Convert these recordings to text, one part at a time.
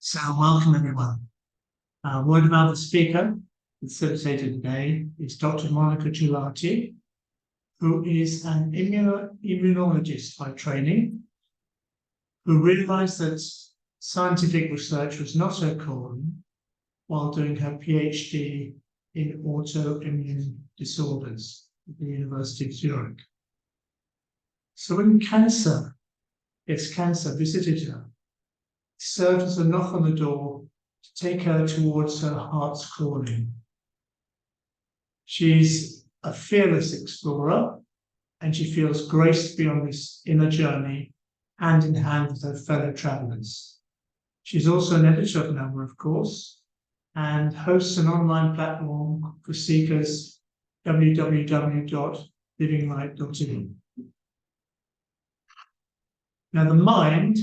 So welcome everyone. Word about the speaker, the facilitator today is Dr. Monica Giulati, who is an immunologist by training, who realized that scientific research was not her calling while doing her PhD in autoimmune disorders at the University of Zurich. So when cancer visited her, it served as a knock on the door to take her towards her heart's calling. She's a fearless explorer, and she feels graced to be on this inner journey hand in hand with her fellow travelers. She's also an editor of NAMAH, of course, and hosts an online platform for seekers, www.livinglight.in. Now, the mind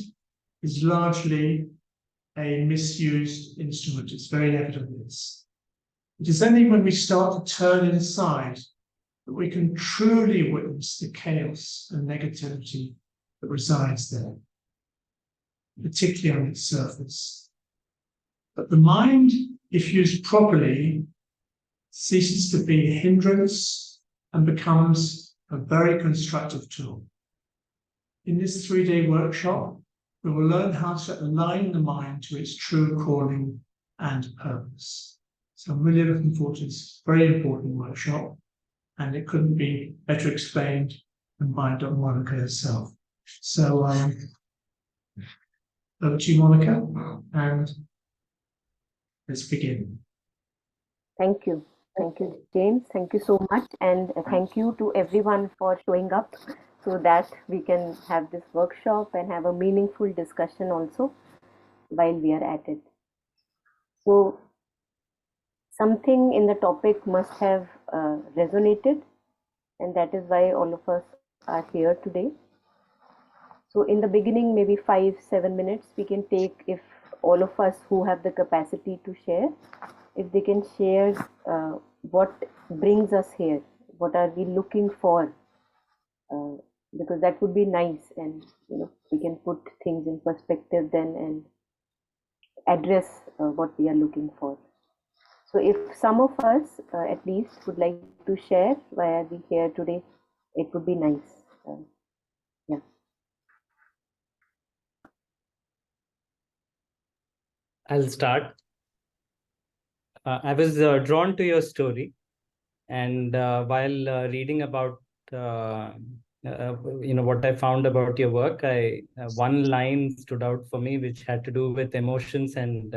is largely a misused instrument. It's very evident this. It is only when we start to turn inside that we can truly witness the chaos and negativity that resides there, particularly on its surface. But the mind, if used properly, ceases to be a hindrance and becomes a very constructive tool. In this 3-day workshop, we will learn how to align the mind to its true calling and purpose. So I'm really looking forward to this very important workshop, and it couldn't be better explained than by Dr. Monica herself. So over to you, Monica, and let's begin. Thank you. Thank you, James. Thank you so much. And thank you to everyone for showing up so that we can have this workshop and have a meaningful discussion also while we are at it. So something in the topic must have resonated, and that is why all of us are here today. So in the beginning, maybe 5-7 minutes we can take, if all of us who have the capacity to share, if they can share what brings us here, what are we looking for, because that would be nice, and we can put things in perspective then and address what we are looking for. So if some of us at least would like to share why are we here today, it would be nice. Yeah. I'll start. I was drawn to your story, and while reading about what I found about your work, one line stood out for me, which had to do with emotions and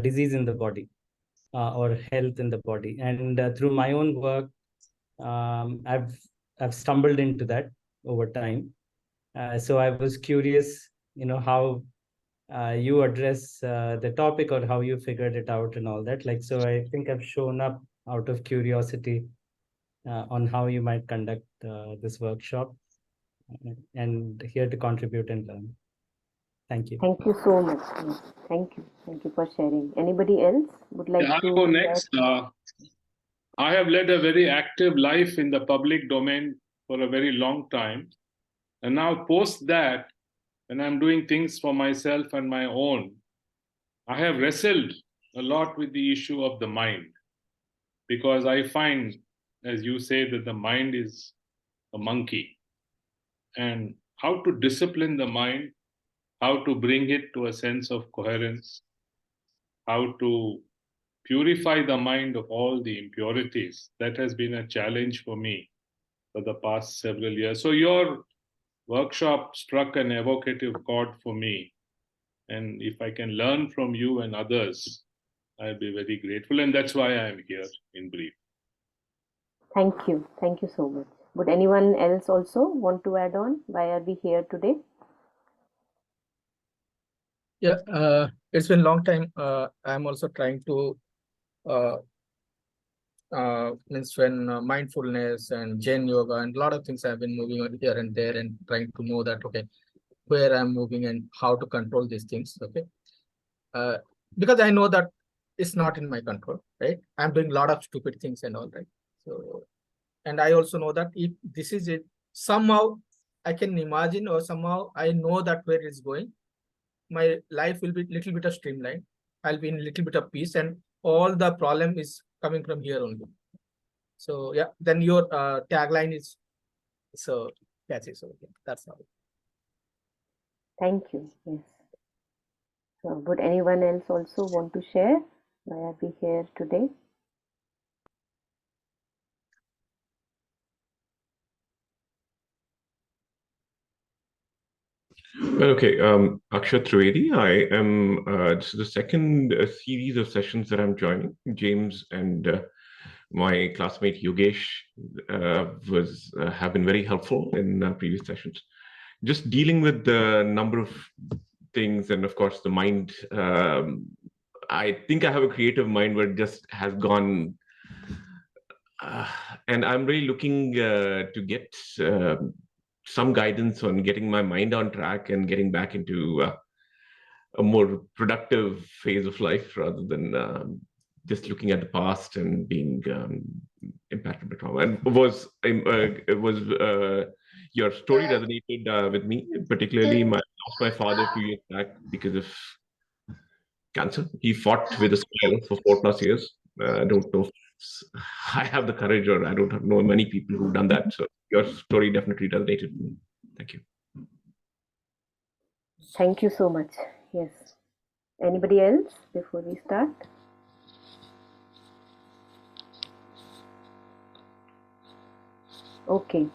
disease in the body, or health in the body. And through my own work, I've stumbled into that over time. So I was curious, how you address the topic, or how you figured it out and all that. So I think I've shown up out of curiosity on how you might conduct this workshop, and here to contribute and learn. Thank you. Thank you so much. Thank you. Thank you for sharing. Anybody else would like to? I'll go next. I have led a very active life in the public domain for a very long time. And now post that, when I'm doing things for myself and my own, I have wrestled a lot with the issue of the mind. Because I find, as you say, that the mind is a monkey. And how to discipline the mind, how to bring it to a sense of coherence, how to purify the mind of all the impurities, that has been a challenge for me for the past several years. So your workshop struck an evocative chord for me. And if I can learn from you and others, I'll be very grateful. And that's why I am here, in brief. Thank you. Thank you so much. Would anyone else also want to add on? Why are we here today? Yeah, it's been a long time. I'm also trying to means when mindfulness and Zen yoga and a lot of things I've been moving on here and there and trying to know that, okay, where I'm moving and how to control these things. Okay. Because I know that it's not in my control, right? I'm doing a lot of stupid things and all, right? So, and I also know that if this is it, somehow I can imagine, or somehow I know that where it's going. my life will be little bit of streamlined. I'll be in little bit of peace, and all the problem is coming from here only. So yeah, then your tagline is so catchy. So yeah, that's how. Thank you. Yes. So would anyone else also want to share? Why are we here today? Well, okay. Akshat Trivedi. I am. This is the second series of sessions that I'm joining. James and my classmate Yogesh have been very helpful in previous sessions. Just dealing with the number of things, and of course the mind. I think I have a creative mind, but it just has gone. And I'm really looking to get some guidance on getting my mind on track and getting back into a more productive phase of life rather than just looking at the past and being impacted by trauma. And your story resonated with me, particularly I lost my father a few years back because of cancer. He fought with a smile for 4+ years. I don't know if I have the courage, or I don't know many people who've done that. So your story definitely resonated with me. Thank you. Thank you so much. Yes. Anybody else before we start? Okay.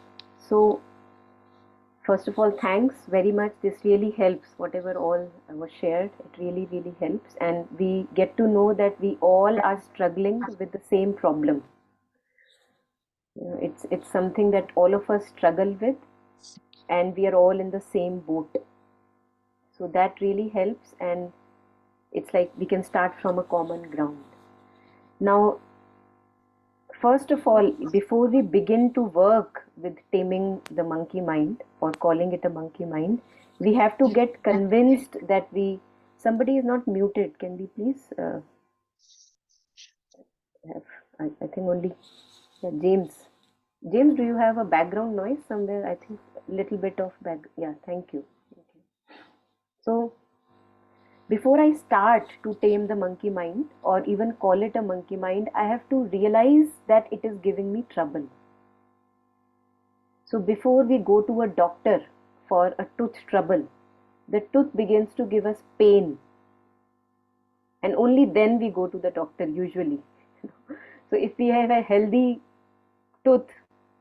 So first of all, thanks very much. This really helps. Whatever all was shared, it really, really helps. And we get to know that we all are struggling with the same problem. You know, it's something that all of us struggle with, and we are all in the same boat. So that really helps, and it's like we can start from a common ground. Now, first of all, before we begin to work with taming the monkey mind, or calling it a monkey mind, we have to get convinced that somebody is not muted. Can we please I think only James. James, do you have a background noise somewhere? I think a little bit of yeah, thank you. So before I start to tame the monkey mind, or even call it a monkey mind, I have to realize that it is giving me trouble. So before we go to a doctor for a tooth trouble, the tooth begins to give us pain, and only then we go to the doctor usually. So if we have a healthy tooth,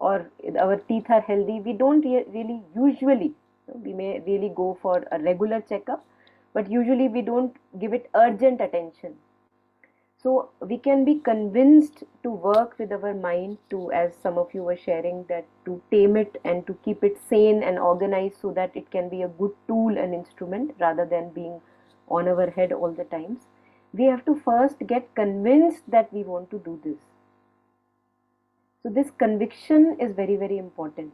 or our teeth are healthy, we don't really usually, we may really go for a regular checkup, but usually we don't give it urgent attention. So we can be convinced to work with our mind to, as some of you were sharing, that to tame it and to keep it sane and organized so that it can be a good tool and instrument rather than being on our head all the times. We have to first get convinced that we want to do this. So this conviction is very, very important.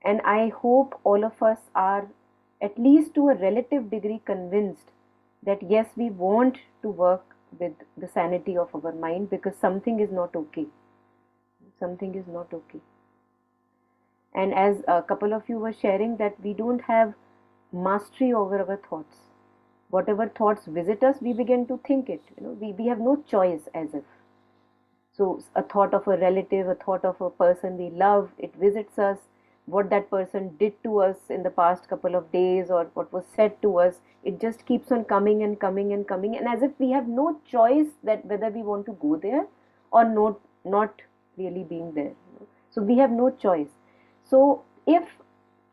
And I hope all of us are at least to a relative degree convinced that yes, we want to work with the sanity of our mind, because something is not okay. Something is not okay. And as a couple of you were sharing, that we don't have mastery over our thoughts. Whatever thoughts visit us, we begin to think it. We have no choice as if. So a thought of a relative, a thought of a person we love, it visits us. What that person did to us in the past couple of days, or what was said to us, it just keeps on coming and coming and coming, and as if we have no choice that whether we want to go there or not really being there. So we have no choice. So if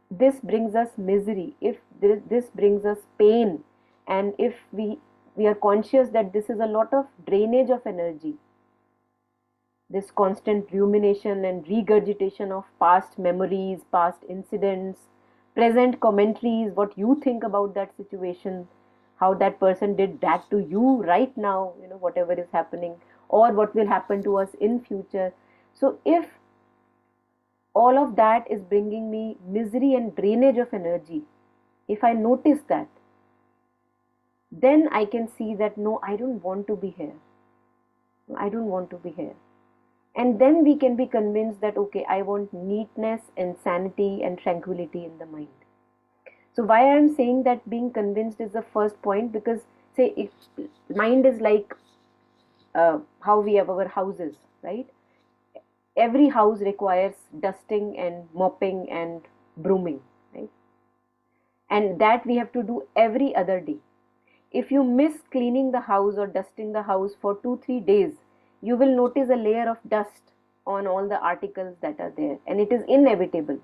this brings us misery, if this brings us pain, and if we are conscious that this is a lot of drainage of energy, this constant rumination and regurgitation of past memories, past incidents, present commentaries, what you think about that situation, how that person did that to you right now, whatever is happening, or what will happen to us in future. So if all of that is bringing me misery and drainage of energy, if I notice that, then I can see that no, I don't want to be here. I don't want to be here. And then we can be convinced that, okay, I want neatness and sanity and tranquility in the mind. So why I am saying that being convinced is the first point, because say if mind is like how we have our houses, right? Every house requires dusting and mopping and brooming, right? And that we have to do every other day. If you miss cleaning the house or dusting the house for 2-3 days, you will notice a layer of dust on all the articles that are there, and it is inevitable.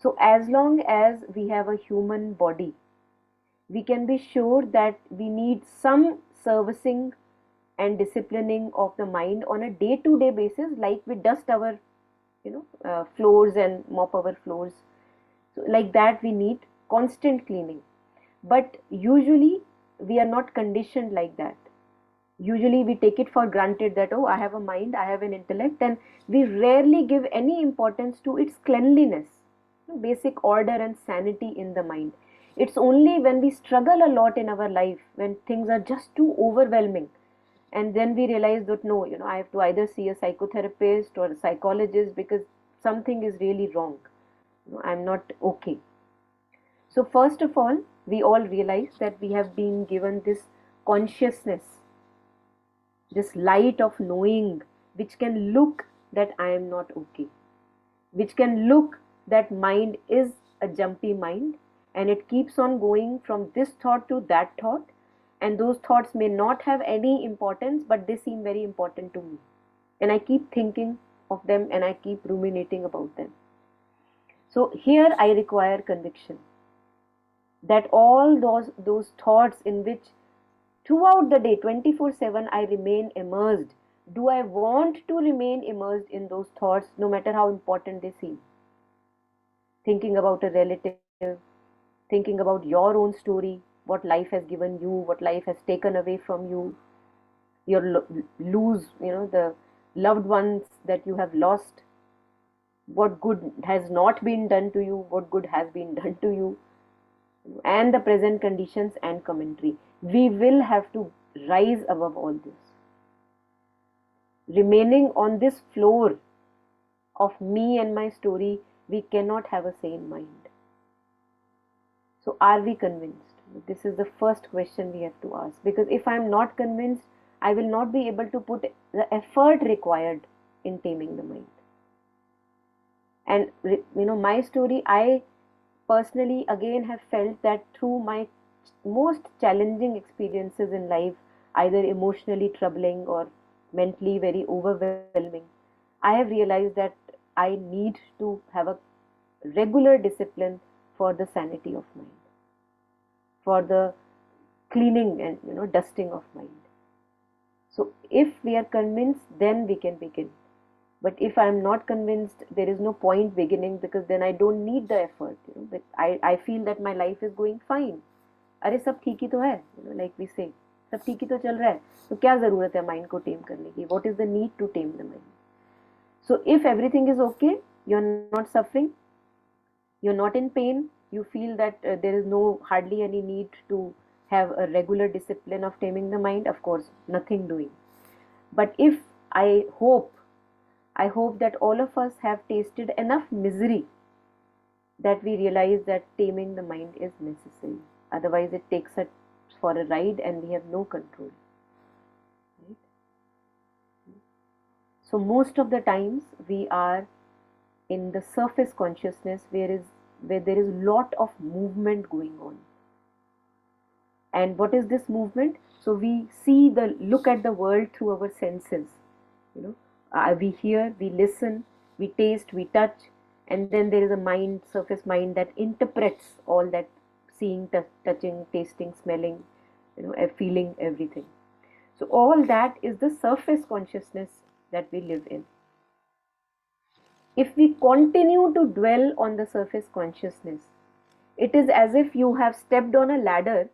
So as long as we have a human body, we can be sure that we need some servicing and disciplining of the mind on a day-to-day basis, like we dust our floors and mop our floors. So like that we need constant cleaning. But usually we are not conditioned like that. Usually we take it for granted that, oh, I have a mind, I have an intellect, and we rarely give any importance to its cleanliness, basic order and sanity in the mind. It's only when we struggle a lot in our life, when things are just too overwhelming, and then we realize that no, I have to either see a psychotherapist or a psychologist, because something is really wrong. I'm not okay. So first of all, we all realize that we have been given this consciousness, this light of knowing, which can look that I am not okay, which can look that mind is a jumpy mind, and it keeps on going from this thought to that thought, and those thoughts may not have any importance, but they seem very important to me, and I keep thinking of them and I keep ruminating about them. So here I require conviction that all those thoughts in which throughout the day 24/7 I remain immersed, do I want to remain immersed in those thoughts no matter how important they seem? Thinking about a relative, thinking about your own story, what life has given you, what life has taken away from you, your lose, the loved ones that you have lost, what good has not been done to you, what good has been done to you, and the present conditions and commentary. We will have to rise above all this. Remaining on this floor of me and my story, we cannot have a sane mind. So are we convinced? This is the first question we have to ask, because if I am not convinced, I will not be able to put the effort required in taming the mind. And my story, I personally again have felt that through my most challenging experiences in life, either emotionally troubling or mentally very overwhelming, I have realized that I need to have a regular discipline for the sanity of mind, for the cleaning and dusting of mind. So if we are convinced, then we can begin. But if I am not convinced, there is no point beginning, because then I don't need the effort. But I feel that my life is going fine. अरे सब ठीक ही तो है, like we say, सब ठीक ही तो चल रहा है, तो क्या जरूरत है माइंड को टेम करने की? What is the need to tame the mind? So if everything is okay, you're not suffering, you're not in pain, you feel that there is hardly any need to have a regular discipline of taming the mind, of course, nothing doing. But if I hope that all of us have tasted enough misery that we realize that taming the mind is necessary. Otherwise, it takes us for a ride and we have no control. Right? So most of the times we are in the surface consciousness where there is lot of movement going on. And what is this movement? So we look at the world through our senses. We hear, we listen, we taste, we touch, and then there is a mind, surface mind, that interprets all that seeing, touching, tasting, smelling, feeling, everything. So all that is the surface consciousness that we live in. If we continue to dwell on the surface consciousness, it is as if you have stepped on a ladder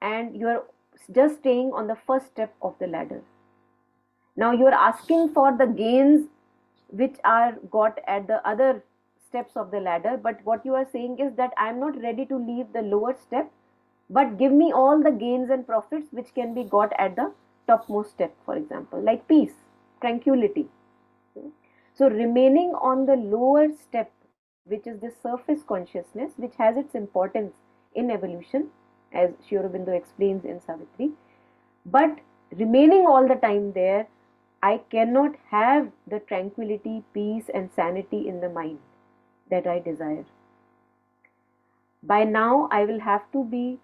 and you are just staying on the first step of the ladder. Now you are asking for the gains which are got at the other steps of the ladder, but what you are saying is that I am not ready to leave the lower step, but give me all the gains and profits which can be got at the topmost step, for example, like peace, tranquility. So remaining on the lower step, which is the surface consciousness, which has its importance in evolution, as Sri Aurobindo explains in Savitri. But remaining all the time there, I cannot have the tranquility, peace, and sanity in the mind that I desire. By now, I will have to be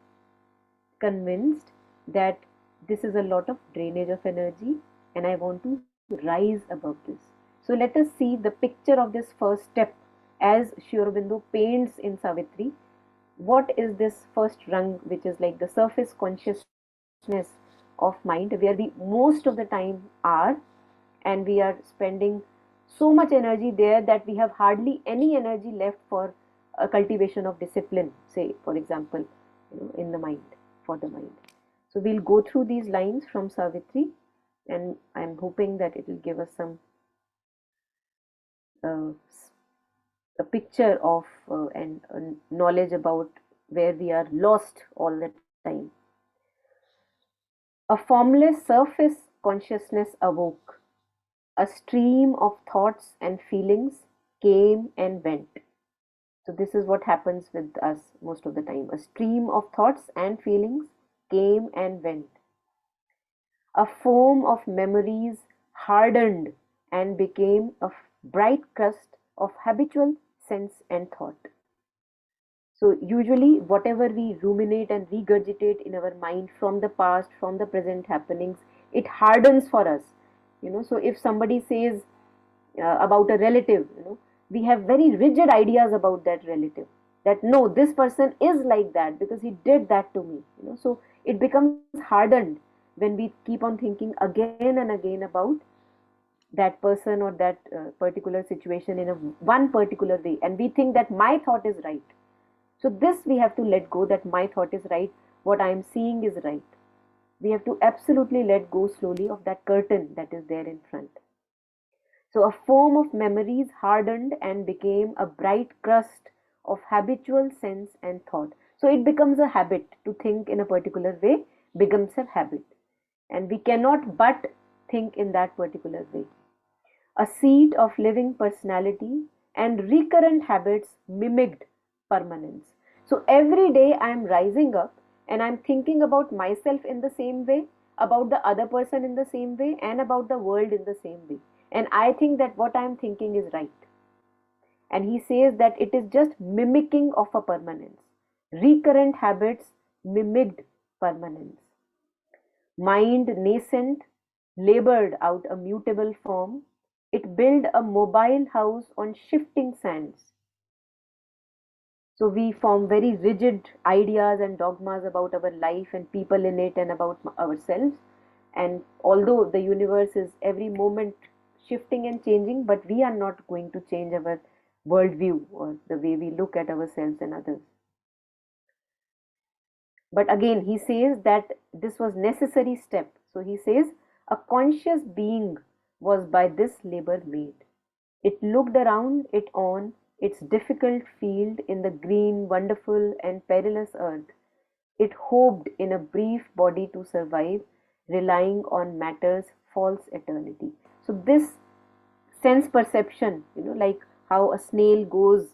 convinced that this is a lot of drainage of energy and I want to rise above this. So let us see the picture of this first step as Sri Aurobindo paints in Savitri. What is this first rung, which is like the surface consciousness of mind, where we most of the time are, and we are spending so much energy there that we have hardly any energy left for a cultivation of discipline, say for example, in the mind, for the mind. So we'll go through these lines from Savitri, and I'm hoping that it will give us some a picture of and knowledge about where we are lost all the time. A formless surface consciousness awoke. A stream of thoughts and feelings came and went. So this is what happens with us most of the time. A stream of thoughts and feelings came and went. A foam of memories hardened and became a bright crust of habitual sense and thought. So usually whatever we ruminate and regurgitate in our mind from the past, from the present happenings, it hardens for us. So if somebody says about a relative, we have very rigid ideas about that relative, that no, this person is like that because he did that to me. So it becomes hardened when we keep on thinking again and again about that person or that particular situation in one particular way, and we think that my thought is right. So this we have to let go, that my thought is right, what I am seeing is right. We have to absolutely let go slowly of that curtain that is there in front. So a foam of memories hardened and became a bright crust of habitual sense and thought. So it becomes a habit to think in a particular way, becomes a habit. And we cannot but think in that particular way. A seat of living personality and recurrent habits mimicked permanence. So every day I am rising up and I am thinking about myself in the same way, about the other person in the same way, and about the world in the same way. And I think that what I am thinking is right. And he says that it is just mimicking of a permanence. Recurrent habits mimicked permanence. Mind nascent labored out a mutable form. It built a mobile house on shifting sands. So we form very rigid ideas and dogmas about our life and people in it and about ourselves. And although the universe is every moment shifting and changing, but we are not going to change our worldview or the way we look at ourselves and others. But again, he says that this was necessary step. So he says, a conscious being was by this labor made. It looked around it on its difficult field in the green, wonderful and perilous earth. It hoped in a brief body to survive, relying on matter's false eternity. So this sense perception, like how a snail goes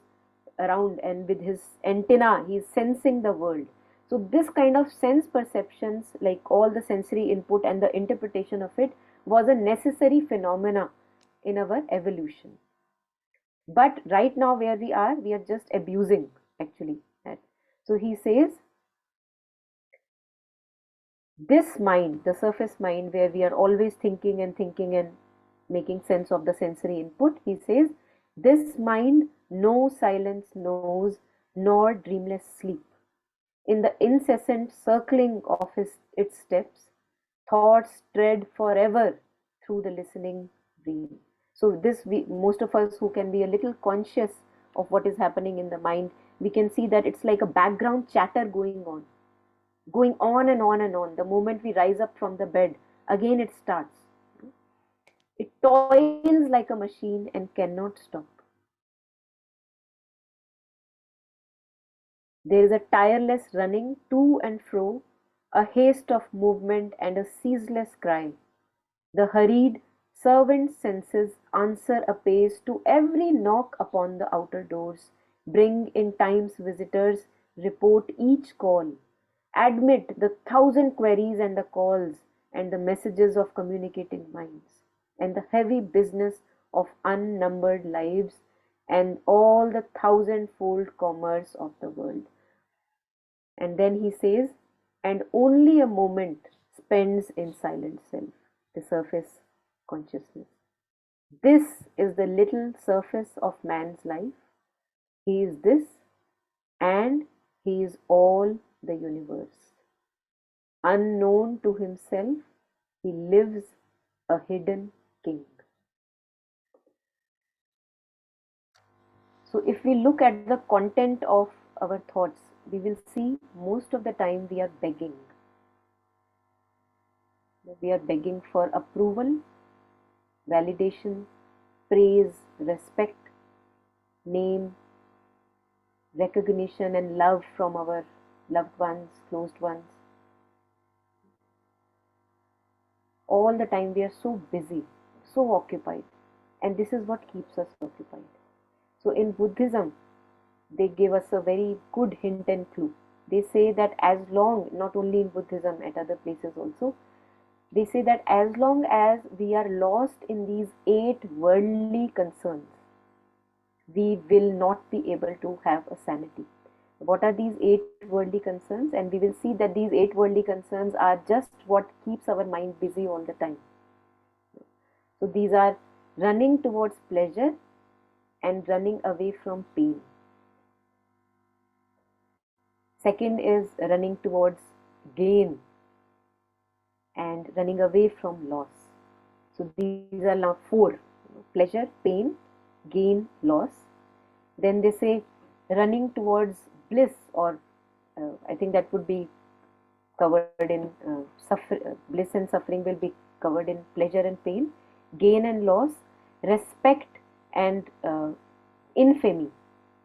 around and with his antenna, he is sensing the world. So this kind of sense perceptions, like all the sensory input and the interpretation of it, was a necessary phenomena in our evolution. But right now where we are just abusing actually that. So he says, this mind, the surface mind where we are always thinking and making sense of the sensory input, he says, this mind no silence knows nor dreamless sleep. In the incessant circling of its steps, thoughts tread forever through the listening dream. So this, most of us who can be a little conscious of what is happening in the mind, we can see that it's like a background chatter going on and on and on. The moment we rise up from the bed, again it starts. It toils like a machine and cannot stop. There is a tireless running to and fro, a haste of movement and a ceaseless cry. The hurried servant senses answer apace to every knock upon the outer doors, bring in time's visitors report each call, admit the 1,000 queries and the calls and the messages of communicating minds, and the heavy business of unnumbered lives and all the 1,000-fold commerce of the world. And then he says, and only a moment spends in silent self, the surface consciousness. This is the little surface of man's life. He is this, and he is all the universe. Unknown to himself, he lives a hidden king. So if we look at the content of our thoughts, we will see most of the time we are begging. We are begging for approval, validation, praise, respect, name, recognition and love from our loved ones, closed ones. All the time we are so busy, so occupied, and this is what keeps us occupied. So in Buddhism, they give us a very good hint and clue. They say that as long, not only in Buddhism, at other places also, they say that as long as we are lost in these 8 worldly concerns, we will not be able to have a sanity. What are these 8 worldly concerns? And we will see that these 8 worldly concerns are just what keeps our mind busy all the time. So these are running towards pleasure and running away from pain. Second is running towards gain and running away from loss. So these are now 4: pleasure, pain, gain, loss. Then they say running towards bliss, or I think that would be covered in bliss and suffering will be covered in pleasure and pain, gain and loss, respect and infamy.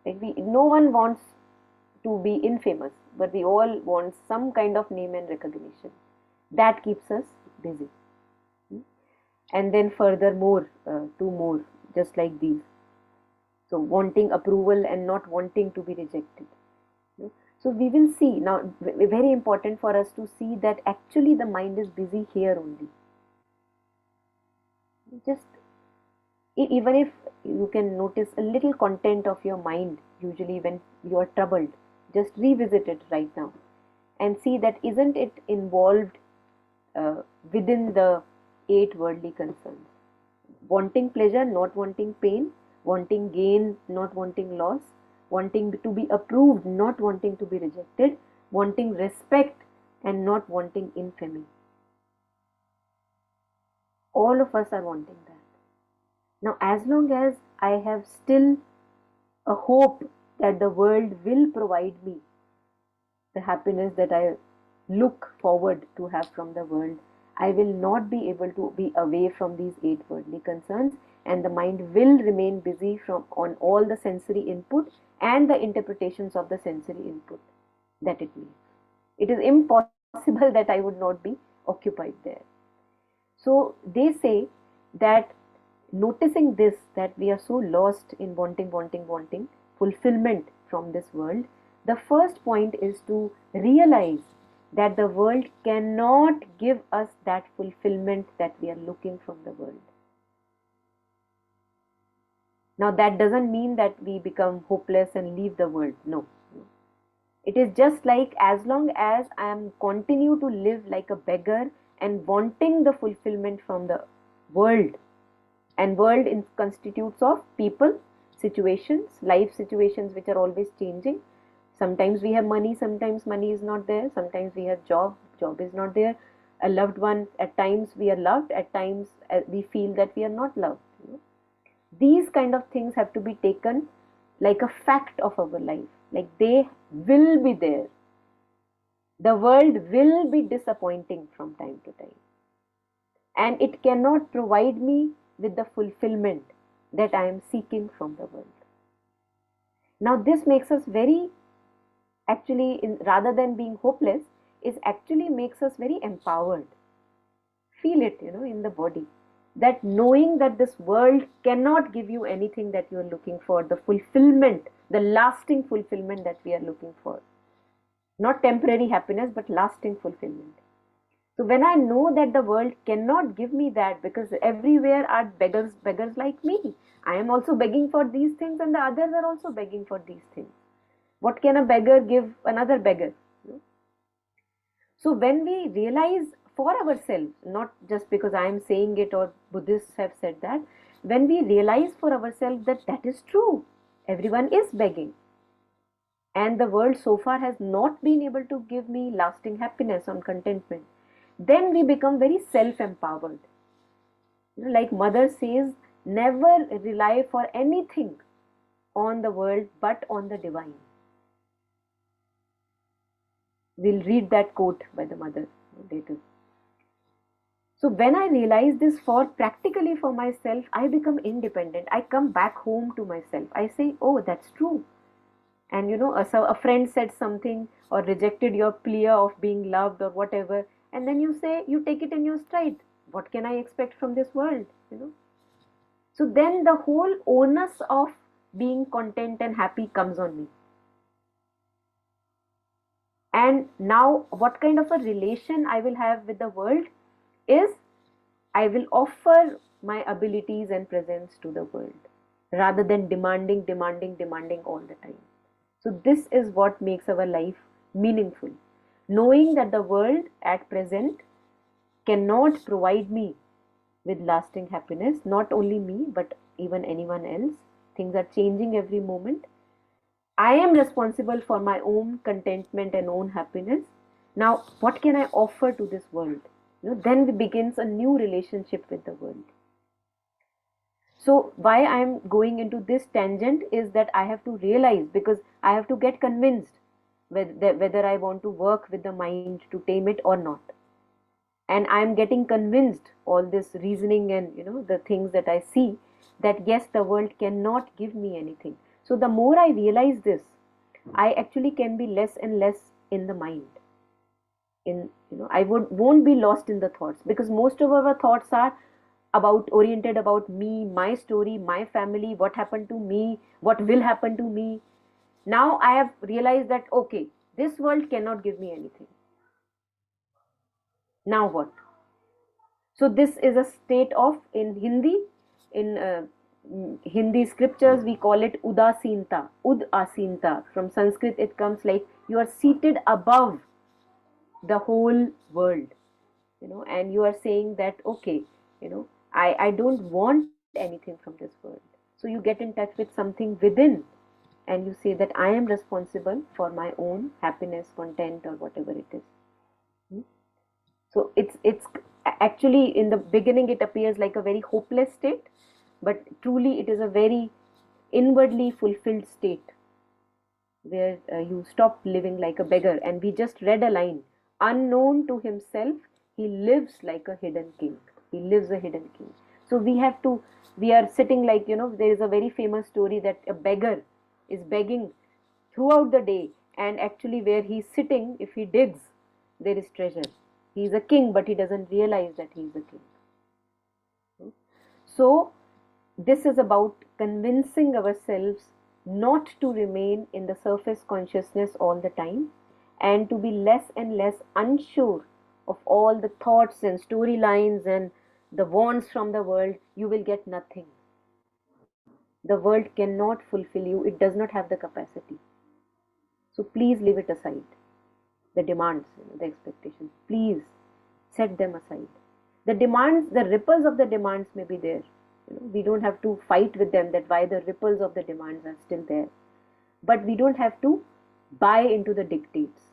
Like no one wants to be infamous, but we all want some kind of name and recognition. That keeps us busy. And then furthermore, 2 more, just like these. So wanting approval and not wanting to be rejected. So we will see now, very important for us to see that actually the mind is busy here only. Just even if you can notice a little content of your mind, usually when you are troubled, just revisit it right now and see that isn't it involved within the 8 worldly concerns. Wanting pleasure, not wanting pain, wanting gain, not wanting loss, wanting to be approved, not wanting to be rejected, wanting respect and not wanting infamy. All of us are wanting that. Now, as long as I have still a hope that the world will provide me the happiness that I look forward to have from the world, I will not be able to be away from these 8 worldly concerns, and the mind will remain busy on all the sensory input and the interpretations of the sensory input that it needs. It is impossible that I would not be occupied there. So they say that noticing this, that we are so lost in wanting fulfillment from this world, the first point is to realize that the world cannot give us that fulfillment that we are looking from the world. Now that doesn't mean that we become hopeless and leave the world. No. It is just like as long as I am continue to live like a beggar and wanting the fulfillment from the world, and world constitutes of people, situations, life situations which are always changing. Sometimes we have money, sometimes money is not there, sometimes we have job is not there, a loved one, at times we are loved, at times we feel that we are not loved. These kind of things have to be taken like a fact of our life, like they will be there. The world will be disappointing from time to time, and it cannot provide me with the fulfillment that I am seeking from the world. Now this makes us very, actually, rather than being hopeless, is actually makes us very empowered. Feel it, in the body, that knowing that this world cannot give you anything that you are looking for, the fulfillment, the lasting fulfillment that we are looking for. Not temporary happiness, but lasting fulfillment. So when I know that the world cannot give me that, because everywhere are beggars like me. I am also begging for these things, and the others are also begging for these things. What can a beggar give another beggar? So when we realize for ourselves, not just because I am saying it or Buddhists have said that, when we realize for ourselves that that is true, everyone is begging, and the world so far has not been able to give me lasting happiness or contentment, then we become very self-empowered. Like Mother says, never rely for anything on the world but on the divine. We'll read that quote by the Mother later. So when I realize this for practically for myself, I become independent. I come back home to myself. I say, oh, that's true. And so a friend said something or rejected your plea of being loved or whatever, and then you say, you take it in your stride. What can I expect from this world? So then the whole onus of being content and happy comes on me. And now what kind of a relation I will have with the world is, I will offer my abilities and presence to the world rather than demanding all the time. So this is what makes our life meaningful. Knowing that the world at present cannot provide me with lasting happiness, not only me, but even anyone else. Things are changing every moment. I am responsible for my own contentment and own happiness. Now, what can I offer to this world? Then begins a new relationship with the world. So why I am going into this tangent is that I have to realize, because I have to get convinced whether I want to work with the mind to tame it or not. And I am getting convinced, all this reasoning and the things that I see, that yes, the world cannot give me anything. So the more I realize this, I actually can be less and less in the mind. I won't be lost in the thoughts, because most of our thoughts are oriented about me, my story, my family, what happened to me, what will happen to me. Now I have realized that okay, this world cannot give me anything. Now what? So this is a state of, in Hindi scriptures we call it udasinta, udasinta. From Sanskrit it comes like you are seated above the whole world, and you are saying that okay, I don't want anything from this world. So you get in touch with something within, and you say that I am responsible for my own happiness, content, or whatever it is. So it's actually, in the beginning it appears like a very hopeless state, but truly it is a very inwardly fulfilled state where you stop living like a beggar. And we just read a line, unknown to himself, he lives like a hidden king. He lives a hidden king. So we are sitting like, there is a very famous story that a beggar is begging throughout the day, and actually where he's sitting, if he digs, there is treasure. He is a king, but he doesn't realize that he is a king. So this is about convincing ourselves not to remain in the surface consciousness all the time, and to be less and less unsure of all the thoughts and storylines and the wants from the world. You will get nothing. The world cannot fulfill you. It does not have the capacity. So please leave it aside. The demands, the expectations, please set them aside. The demands, the ripples of the demands may be there. We don't have to fight with them that why the ripples of the demands are still there. But we don't have to buy into the dictates.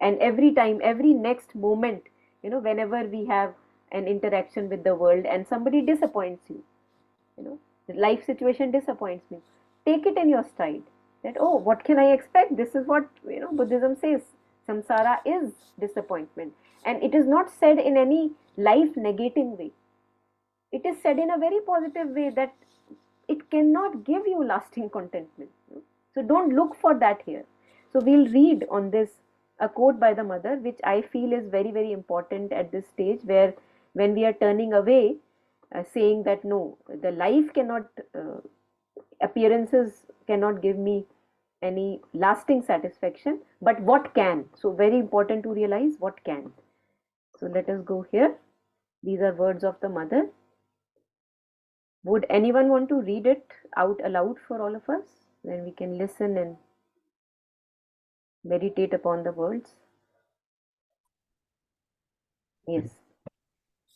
And every time, every next moment, whenever we have an interaction with the world and somebody disappoints you, the life situation disappoints me, take it in your stride. That, oh, what can I expect? This is what, Buddhism says. Samsara is disappointment. And it is not said in any life negating way. It is said in a very positive way that it cannot give you lasting contentment. So don't look for that here. So we'll read on this a quote by the Mother, which I feel is very, very important at this stage, where when we are turning away, saying that no, the life cannot, appearances cannot give me any lasting satisfaction, but what can. So very important to realize what can. So let us go here. These are words of the mother. Would anyone want to read it out aloud for all of us? Then we can listen and meditate upon the words. Yes.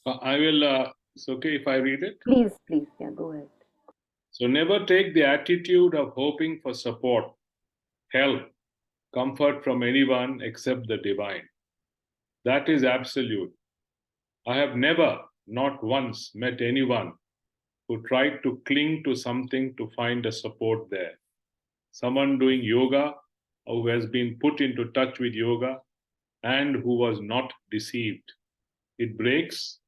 I will, it's okay if I read it? Please, yeah, go ahead. So never take the attitude of hoping for support, help, comfort from anyone except the divine. That is absolute. I have never, not once, met anyone who tried to cling to something to find a support there. Someone doing yoga, or who has been put into touch with yoga, and who was not deceived. It breaks,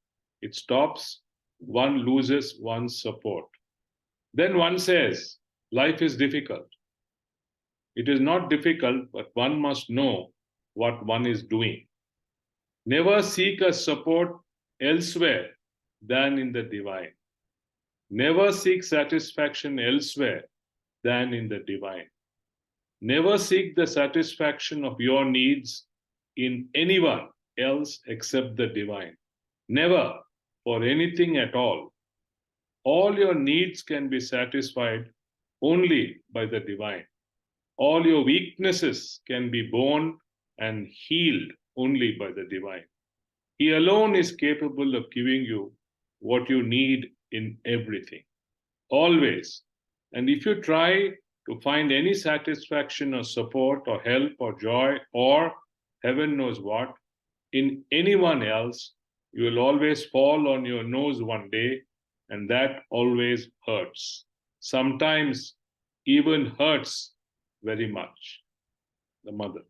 it stops, one loses one's support. Then one says, life is difficult. It is not difficult, but one must know what one is doing. Never seek a support elsewhere than in the divine. Never seek satisfaction elsewhere than in the divine. Never seek the satisfaction of your needs in anyone else except the divine. Never for anything at all. All your needs can be satisfied only by the divine. All your weaknesses can be borne and healed only by the divine. He alone is capable of giving you what you need in everything, always. And if you try to find any satisfaction or support or help or joy or heaven knows what in anyone else, you will always fall on your nose one day, and that always hurts. Sometimes even hurts very much. The mother.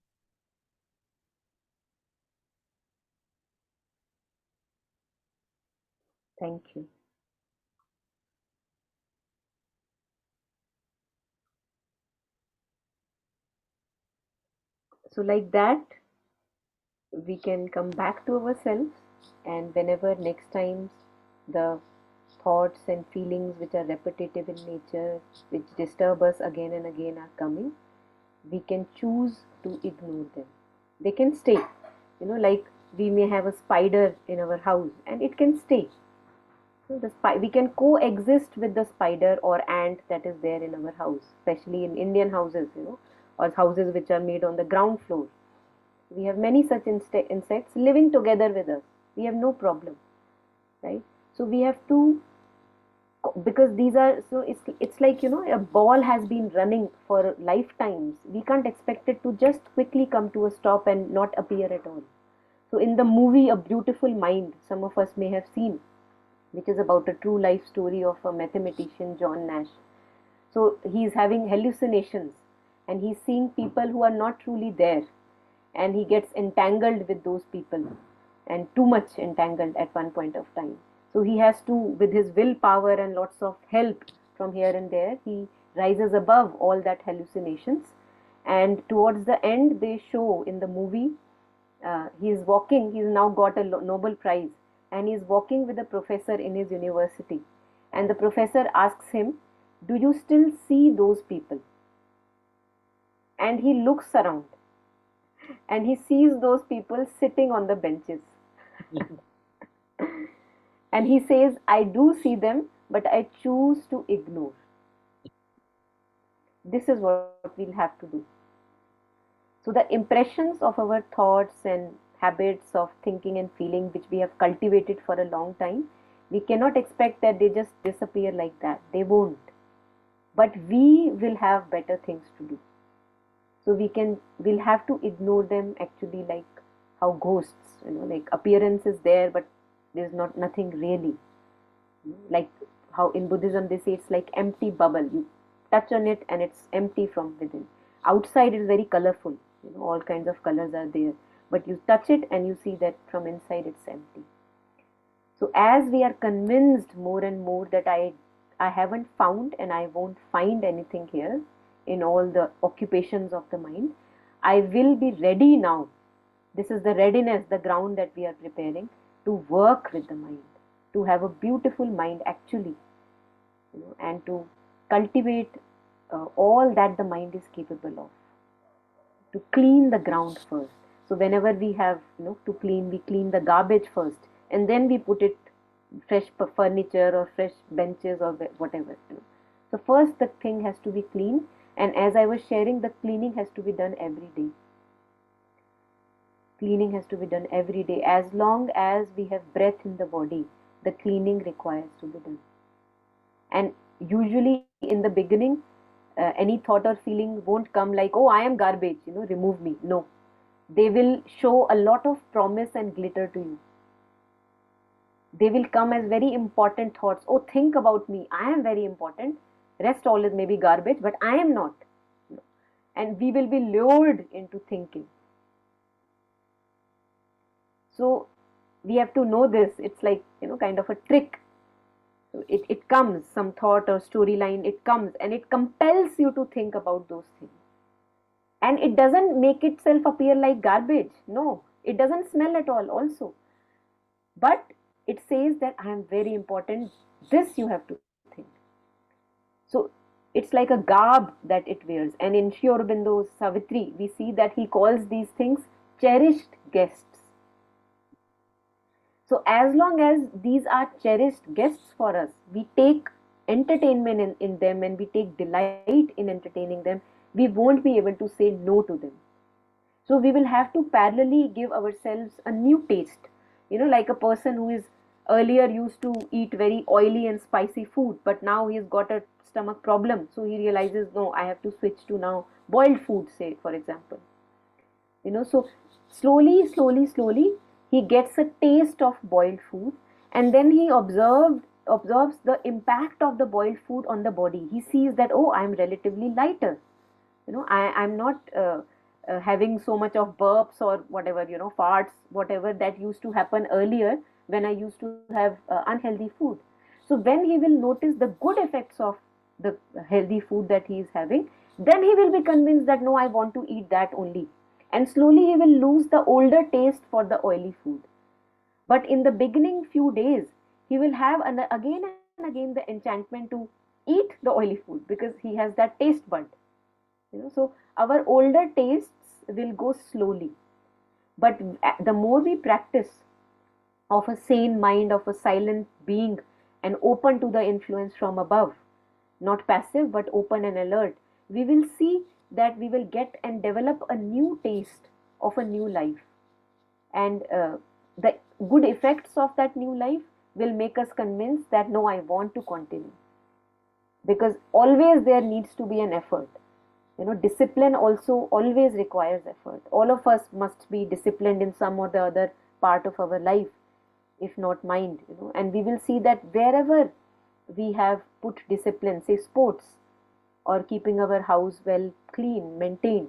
Thank you. So like that, we can come back to ourselves, and whenever next time the thoughts and feelings which are repetitive in nature, which disturb us again and again are coming, we can choose to ignore them. They can stay. Like we may have a spider in our house and it can stay. We can coexist with the spider or ant that is there in our house, especially in Indian houses, or houses which are made on the ground floor. We have many such insects living together with us. We have no problem, right? So we have to, because these are, so it's like, a ball has been running for lifetimes. We can't expect it to just quickly come to a stop and not appear at all. So in the movie A Beautiful Mind, some of us may have seen, which is about a true life story of a mathematician, John Nash. So he's having hallucinations and he's seeing people who are not truly there, and he gets entangled with those people, and too much entangled at one point of time. So he has to, with his willpower and lots of help from here and there, he rises above all that hallucinations. And towards the end, they show in the movie, he's walking, he's now got a Nobel Prize, and he's walking with a professor in his university. And the professor asks him, do you still see those people? And he looks around and he sees those people sitting on the benches. And he says, I do see them, but I choose to ignore. This is what we'll have to do. So the impressions of our thoughts and habits of thinking and feeling, which we have cultivated for a long time, we cannot expect that they just disappear like that. They won't. But we will have better things to do. So we'll have to ignore them, actually, like how ghosts, like appearance is there, but there's nothing really. Like how in Buddhism they say it's like empty bubble. You touch on it and it's empty from within. Outside is very colorful, all kinds of colors are there, but you touch it and you see that from inside it's empty. So as we are convinced more and more that I haven't found and I won't find anything here in all the occupations of the mind, I will be ready now. This is the readiness, the ground that we are preparing to work with the mind, to have a beautiful mind actually, and to cultivate all that the mind is capable of, to clean the ground first. So whenever we have, to clean, we clean the garbage first, and then we put it fresh furniture or fresh benches or whatever. So first the thing has to be clean, and as I was sharing, the cleaning has to be done every day. Cleaning has to be done every day. As long as we have breath in the body, the cleaning requires to be done. And usually in the beginning, any thought or feeling won't come like, oh, I am garbage, remove me. No, they will show a lot of promise and glitter to you. They will come as very important thoughts. Oh, think about me. I am very important. Rest all is maybe garbage, but I am not. And we will be lured into thinking. So we have to know this. It's like, kind of a trick. So it comes, some thought or storyline, it comes and it compels you to think about those things. And it doesn't make itself appear like garbage. No, it doesn't smell at all also. But it says that I am very important. This you have to think. So it's like a garb that it wears. And in Sri Aurobindo's Savitri, we see that he calls these things cherished guests. So as long as these are cherished guests for us, we take entertainment in them and we take delight in entertaining them, we won't be able to say no to them. So we will have to parallelly give ourselves a new taste. Like a person who is earlier used to eat very oily and spicy food, but now he's got a stomach problem. So he realizes, no, I have to switch to now boiled food, say, for example. So slowly, he gets a taste of boiled food, and then he observes the impact of the boiled food on the body. He sees that, oh, I'm relatively lighter. I'm not having so much of burps or whatever, farts, whatever that used to happen earlier when I used to have unhealthy food. So when he will notice the good effects of the healthy food that he is having, then he will be convinced that, no, I want to eat that only. And slowly he will lose the older taste for the oily food. But in the beginning few days, he will have again and again the enchantment to eat the oily food because he has that taste bud. So our older tastes will go slowly. But the more we practice of a sane mind, of a silent being, and open to the influence from above, not passive but open and alert, we will see that we will get and develop a new taste of a new life. And the good effects of that new life will make us convinced that, no, I want to continue. Because always there needs to be an effort. Discipline also always requires effort. All of us must be disciplined in some or the other part of our life, if not mind. And we will see that wherever we have put discipline, say sports, or keeping our house well clean, maintained,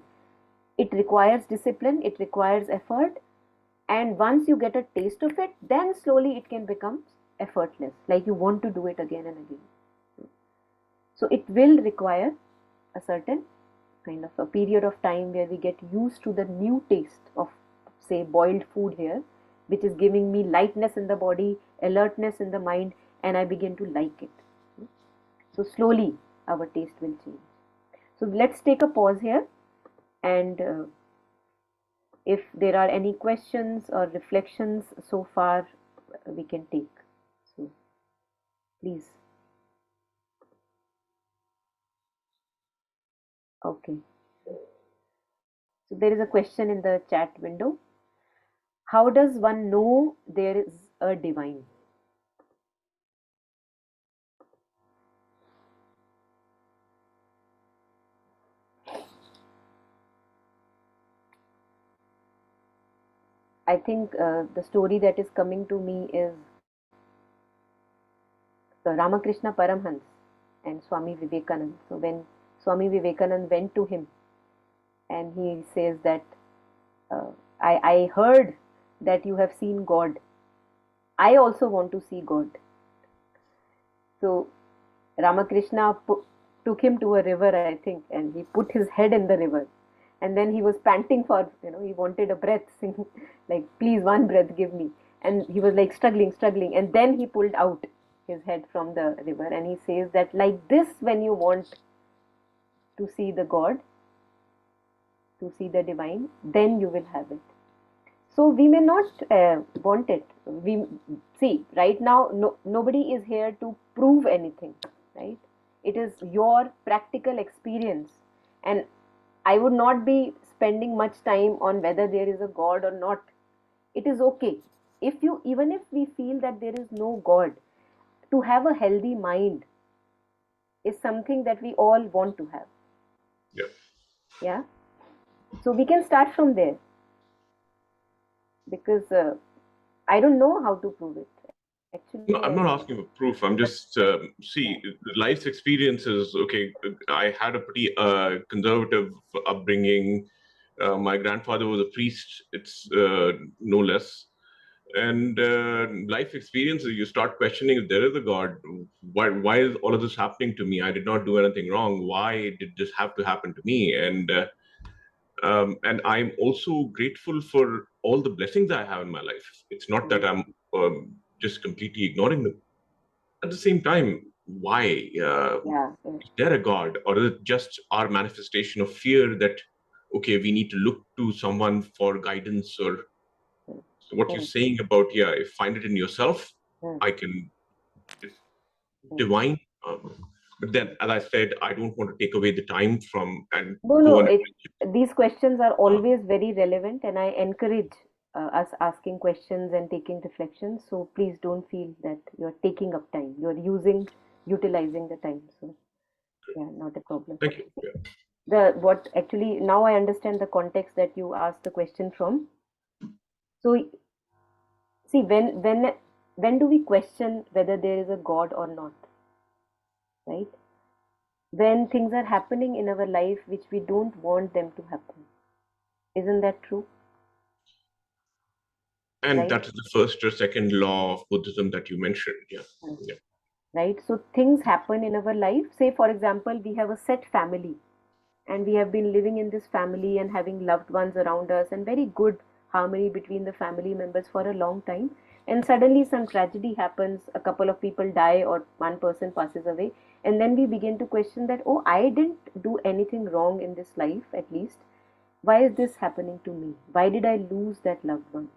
it requires discipline, it requires effort, and once you get a taste of it, then slowly it can become effortless, like you want to do it again and again. So it will require a certain kind of a period of time where we get used to the new taste of, say, boiled food here, which is giving me lightness in the body, alertness in the mind, and I begin to like it. So slowly our taste will change. So let's take a pause here, and if there are any questions or reflections so far, we can take. So please. Okay. So there is a question in the chat window. How does one know there is a divine? I think the story that is coming to me is the Ramakrishna Paramhans and Swami Vivekanand. So when Swami Vivekanand went to him and he says that I heard that you have seen God. I also want to see God. So Ramakrishna took him to a river, I think, and he put his head in the river. And then he was panting for, he wanted a breath, saying, like, please, one breath, give me. And he was like struggling. And then he pulled out his head from the river. And he says that, like this, when you want to see the God, to see the divine, then you will have it. So we may not want it. We see right now, nobody is here to prove anything, right? It is your practical experience, and I would not be spending much time on whether there is a God or not. It is okay if you, even if we feel that there is no God, to have a healthy mind is something that we all want to have. Yeah. Yeah. So we can start from there, because I don't know how to prove it. Actually, No, I'm not asking for proof. I'm just see life's experiences. Okay, I had a pretty conservative upbringing. My grandfather was a priest. It's no less. And life experiences, you start questioning if there is a God. Why is all of this happening to me? I did not do anything wrong. Why did this have to happen to me? And I'm also grateful for all the blessings I have in my life. It's not that I'm just completely ignoring them. At the same time, why? yeah. Is there a God, or is it just our manifestation of fear that, okay, we need to look to someone for guidance? Or so what you're saying about, yeah, if find it in yourself, I can, it's divine. But then, as I said, I don't want to take away the time from and No, go no. on. These questions are always very relevant, and I encourage us asking questions and taking reflections. So please don't feel that you're taking up time. You're utilizing the time. So yeah, not a problem. Thank you. Yeah. What actually, now I understand the context that you asked the question from. So see, when do we question whether there is a God or not, right? When things are happening in our life which we don't want them to happen. Isn't that true? And Right? that is the first or second law of Buddhism that you mentioned. Yeah. Yeah. Right? So things happen in our life. Say, for example, we have a set family, and we have been living in this family and having loved ones around us and very good harmony between the family members for a long time. And suddenly some tragedy happens, a couple of people die, or one person passes away. And then we begin to question that, oh, I didn't do anything wrong in this life, at least. Why is this happening to me? Why did I lose that loved one?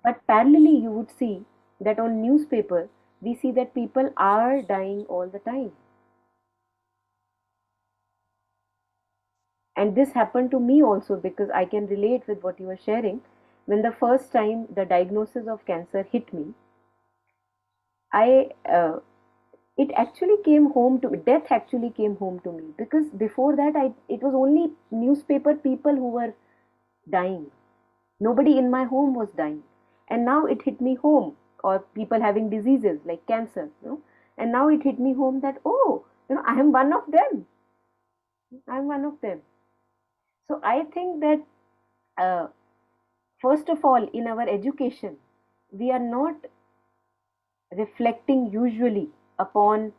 But parallelly, you would see that on newspaper, we see that people are dying all the time. And this happened to me also, because I can relate with what you are sharing. When the first time the diagnosis of cancer hit me, I it actually came home to me. Death actually came home to me, because before that it was only newspaper people who were dying. Nobody in my home was dying. And now it hit me home, or people having diseases like cancer, and now it hit me home that, oh, I am one of them. I'm one of them. So I think that first of all, in our education, we are not reflecting usually upon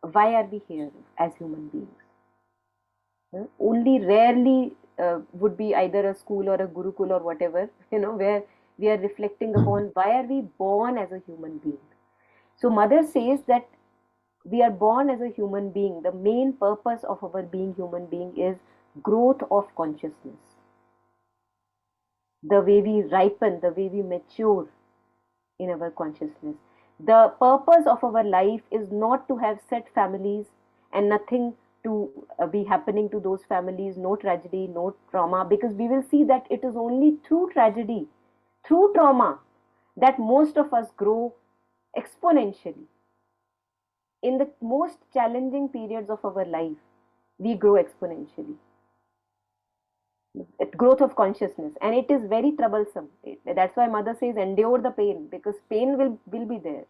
why are we here as human beings. Only rarely would be either a school or a gurukul or whatever, where we are reflecting upon why are we born as a human being. So mother says that we are born as a human being. The main purpose of our being human being is growth of consciousness. The way we ripen, the way we mature in our consciousness. The purpose of our life is not to have set families and nothing to be happening to those families, no tragedy, no trauma, because we will see that it is only through tragedy, through trauma, that most of us grow exponentially. In the most challenging periods of our life, we grow exponentially. Growth of consciousness, and it is very troublesome. That's why mother says endure the pain, because pain will be there.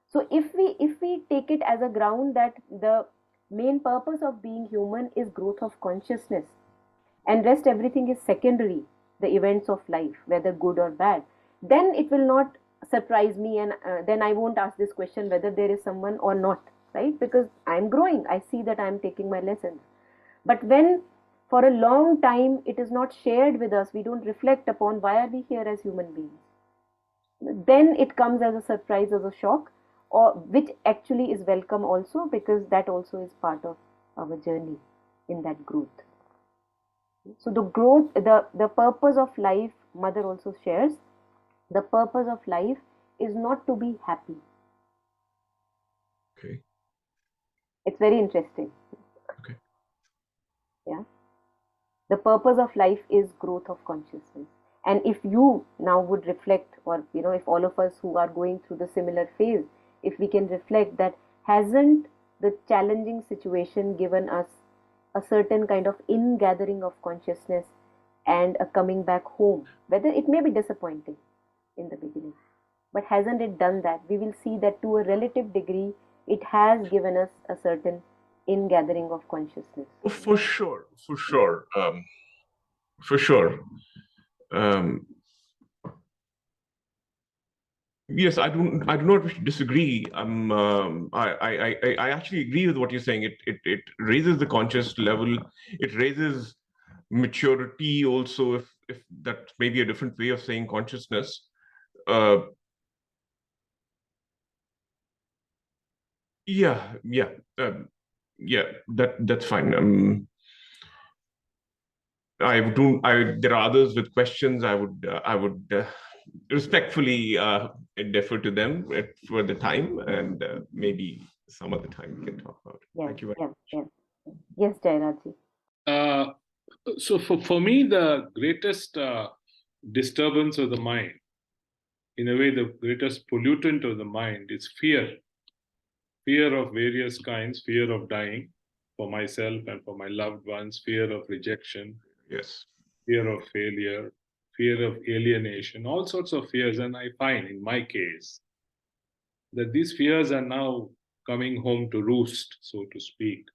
So if we take it as a ground that the main purpose of being human is growth of consciousness, and rest everything is secondary, the events of life, whether good or bad, then it will not surprise me, and then I won't ask this question whether there is someone or not, right? Because I'm growing, I see that I'm taking my lessons. But when for a long time it is not shared with us, we don't reflect upon why are we here as human beings, then it comes as a surprise, as a shock, or which actually is welcome also, because that also is part of our journey. in that growth. So the growth, the purpose of life, Mother also shares, the purpose of life is not to be happy. Okay. It's very interesting. Okay. Yeah. The purpose of life is growth of consciousness. And if you now would reflect, or if all of us who are going through the similar phase, if we can reflect that, hasn't the challenging situation given us a certain kind of ingathering of consciousness and a coming back home? Whether it may be disappointing in the beginning, but hasn't it done that? We will see that to a relative degree, it has given us a certain ingathering of consciousness. For sure, for sure, for sure. Yes, I do not disagree. I actually agree with what you're saying. It raises the conscious level. It raises maturity also, if that may be a different way of saying consciousness. Yeah, that's fine. There are others with questions. I would respectfully defer to them for the time, and maybe some other time we can talk about it. Yeah, Thank you very yeah, much. yeah. Yes, Jairaj. So for me, the greatest disturbance of the mind, in a way, the greatest pollutant of the mind is fear. Fear of various kinds, fear of dying for myself and for my loved ones, fear of rejection, Yes. fear of failure, fear of alienation, all sorts of fears. And I find in my case that these fears are now coming home to roost, so to speak.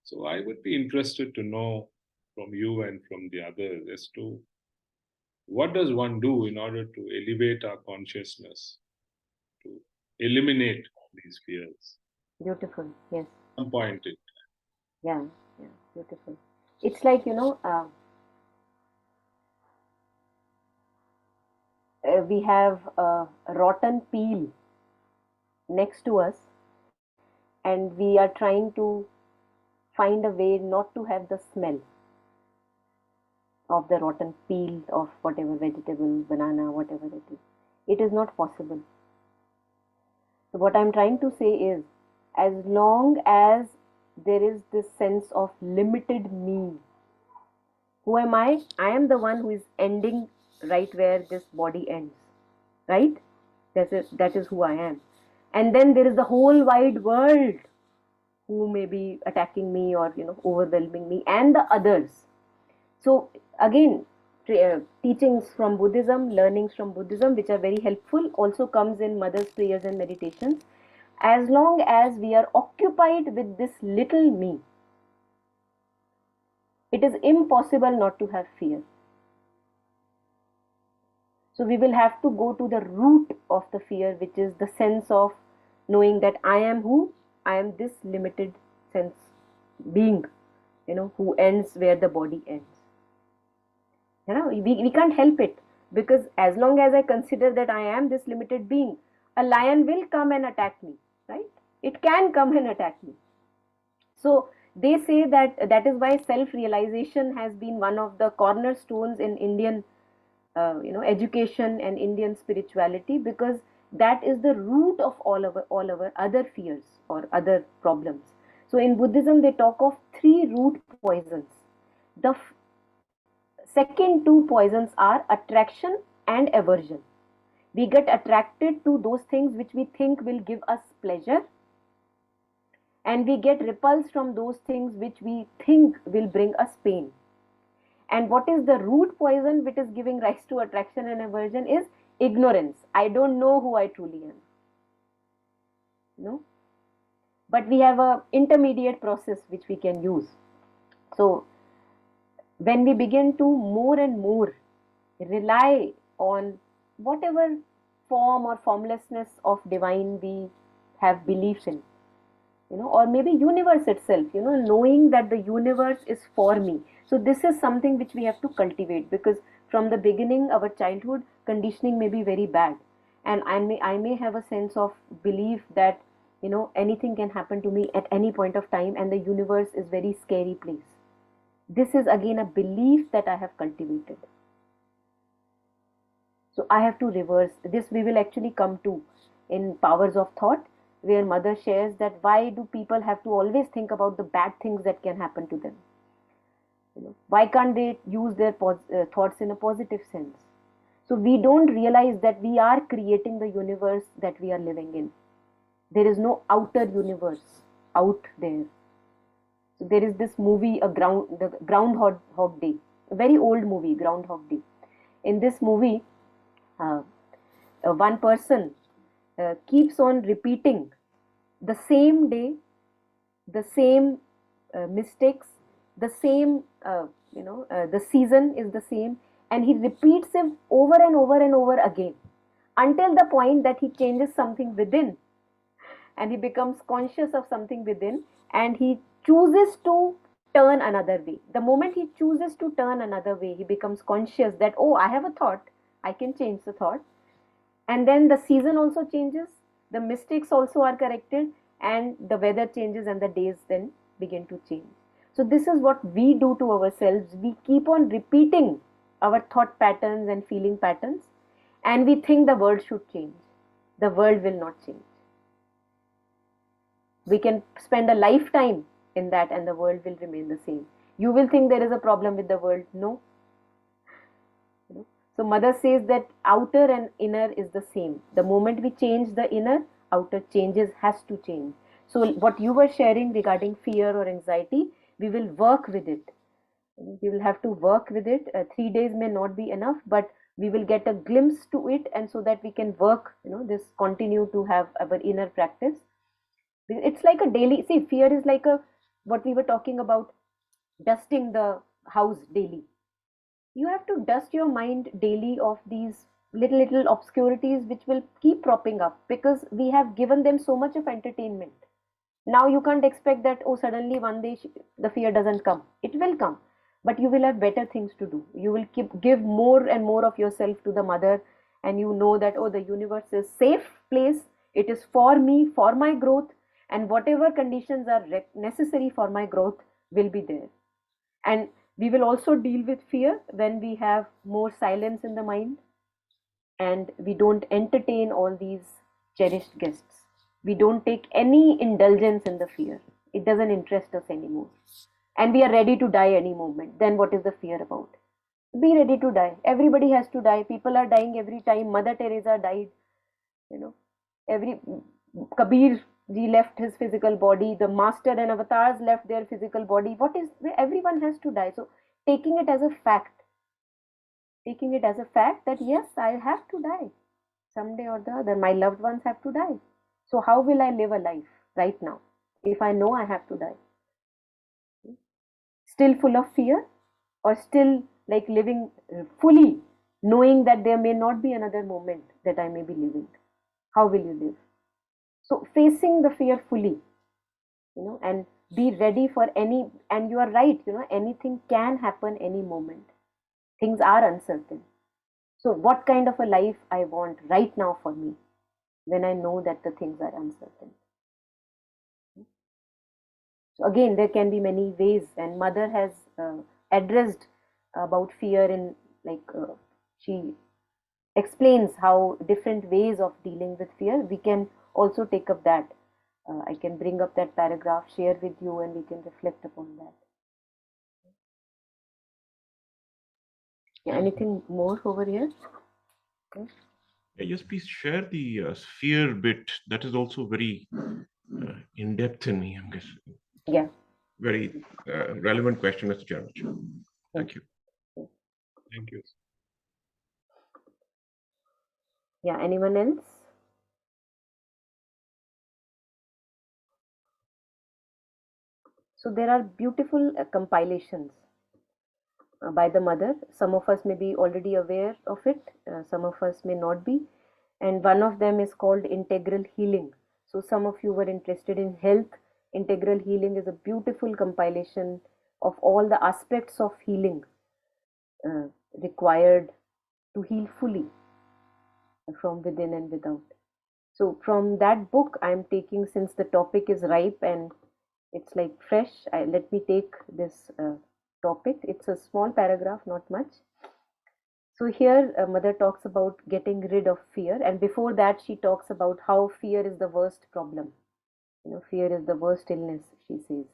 So I would be interested to know from you and from the others as to what does one do in order to elevate our consciousness, to eliminate these fears? Beautiful. Yes. Some point in Yeah. Yeah. Beautiful. It's like, we have a rotten peel next to us, and we are trying to find a way not to have the smell of the rotten peel of whatever vegetable, banana, whatever it is. It is not possible. So what I'm trying to say is, as long as there is this sense of limited me, who am I? I am the one who is ending right where this body ends, right? That is who I am. And then there is the whole wide world who may be attacking me or overwhelming me, and the others. So again, teachings from Buddhism, learnings from Buddhism, which are very helpful, also comes in Mother's prayers and meditations. As long as we are occupied with this little me, it is impossible not to have fear. So we will have to go to the root of the fear, which is the sense of knowing that I am who? I am this limited sense being, who ends where the body ends. We can't help it, because as long as I consider that I am this limited being, a lion will come and attack me, right? It can come and attack me. So they say that is why self-realization has been one of the cornerstones in Indian education and Indian spirituality, because that is the root of all our other fears or other problems. So in Buddhism, they talk of 3 root poisons. The second 2 poisons are attraction and aversion. We get attracted to those things which we think will give us pleasure, and we get repulsed from those things which we think will bring us pain. And what is the root poison which is giving rise to attraction and aversion is ignorance. I don't know who I truly am. But we have a intermediate process which we can use. So when we begin to more and more rely on whatever form or formlessness of divine we have belief in, or maybe universe itself, knowing that the universe is for me. So this is something which we have to cultivate, because from the beginning, our childhood conditioning may be very bad, and I may have a sense of belief that anything can happen to me at any point of time, and the universe is very scary place. This is again a belief that I have cultivated. So I have to reverse this. We will actually come to in Powers of Thought, where Mother shares that why do people have to always think about the bad things that can happen to them? Why can't they use their thoughts in a positive sense? So we don't realize that we are creating the universe that we are living in. There is no outer universe out there. So there is this movie, the Groundhog Day, a very old movie, Groundhog Day. In this movie, one person keeps on repeating the same day, the same mistakes, the same, the season is the same, and he repeats it over and over and over again until the point that he changes something within, and he becomes conscious of something within, and he chooses to turn another way. The moment he chooses to turn another way, he becomes conscious that, oh, I have a thought, I can change the thought. And then the season also changes, the mistakes also are corrected, and the weather changes, and the days then begin to change. So this is what we do to ourselves. We keep on repeating our thought patterns and feeling patterns, and we think the world should change. The world will not change. We can spend a lifetime in that, and the world will remain the same. You will think there is a problem with the world. No. So Mother says that outer and inner is the same. The moment we change the inner, outer has to change. So what you were sharing regarding fear or anxiety, we will work with it. We will have to work with it. 3 days may not be enough, but we will get a glimpse to it, and so that we can work, this continue to have our inner practice. It's like a daily, see, fear is like what we were talking about, dusting the house daily. You have to dust your mind daily of these little obscurities which will keep propping up, because we have given them so much of entertainment. Now you can't expect that, oh, suddenly one day the fear doesn't come. It will come, but you will have better things to do. You will give more and more of yourself to the Mother, and you know that, oh, the universe is safe place. It is for me, for my growth, and whatever conditions are necessary for my growth will be there. And we will also deal with fear when we have more silence in the mind, and we don't entertain all these cherished guests. We don't take any indulgence in the fear. It doesn't interest us anymore. And we are ready to die any moment. Then what is the fear about? Be ready to die. Everybody has to die. People are dying every time. Mother Teresa died. Every Kabir ji left his physical body. The master and avatars left their physical body. Everyone has to die. So taking it as a fact that yes, I have to die someday or the other. My loved ones have to die. So how will I live a life right now if I know I have to die? Still full of fear, or still like living fully knowing that there may not be another moment that I may be living? How will you live? So facing the fear fully, and be ready for any, and you are right, anything can happen any moment. Things are uncertain. So what kind of a life I want right now for me when I know that the things are uncertain? So again, there can be many ways, and Mother has addressed about fear in she explains how different ways of dealing with fear. We can also take up that. I can bring up that paragraph, share with you, and we can reflect upon that. Yeah, anything more over here? Okay. Yeah, yes, please share the sphere bit. That is also very in depth in me, I'm guessing. Yeah. Very relevant question, Mr. Chairman. Thank you. Thank you. Yeah, anyone else? So there are beautiful compilations by the Mother. Some of us may be already aware of it, some of us may not be. And one of them is called Integral Healing. So some of you were interested in health. Integral Healing is a beautiful compilation of all the aspects of healing required to heal fully from within and without. So from that book, I'm taking, since the topic is ripe and it's like fresh, let me take this topic. It's a small paragraph, not much. So here, mother talks about getting rid of fear, and before that, she talks about how fear is the worst problem. Fear is the worst illness, she says.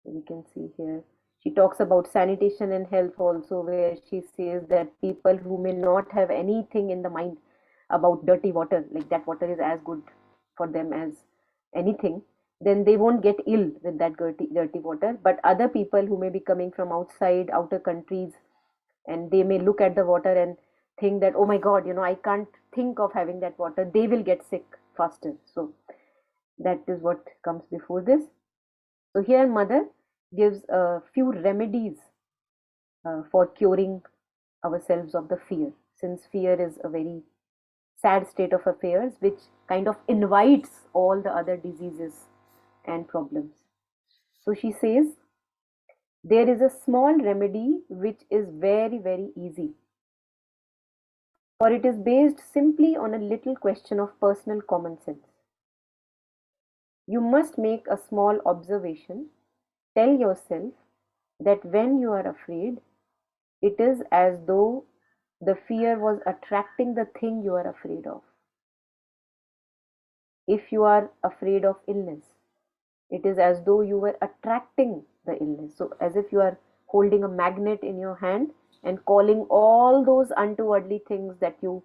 We can see here. She talks about sanitation and health also, where she says that people who may not have anything in the mind about dirty water, like that water is as good for them as anything, then they won't get ill with that dirty water. But other people who may be coming from outside, outer countries, and they may look at the water and think that, oh my God, I can't think of having that water, they will get sick faster. So that is what comes before this. So here mother gives a few remedies for curing ourselves of the fear, since fear is a very sad state of affairs which kind of invites all the other diseases and problems. So she says, there is a small remedy which is very, very easy, for it is based simply on a little question of personal common sense. You must make a small observation. Tell yourself that when you are afraid, it is as though the fear was attracting the thing you are afraid of. If you are afraid of illness, it is as though you were attracting the illness. So, as if you are holding a magnet in your hand and calling all those untowardly things that you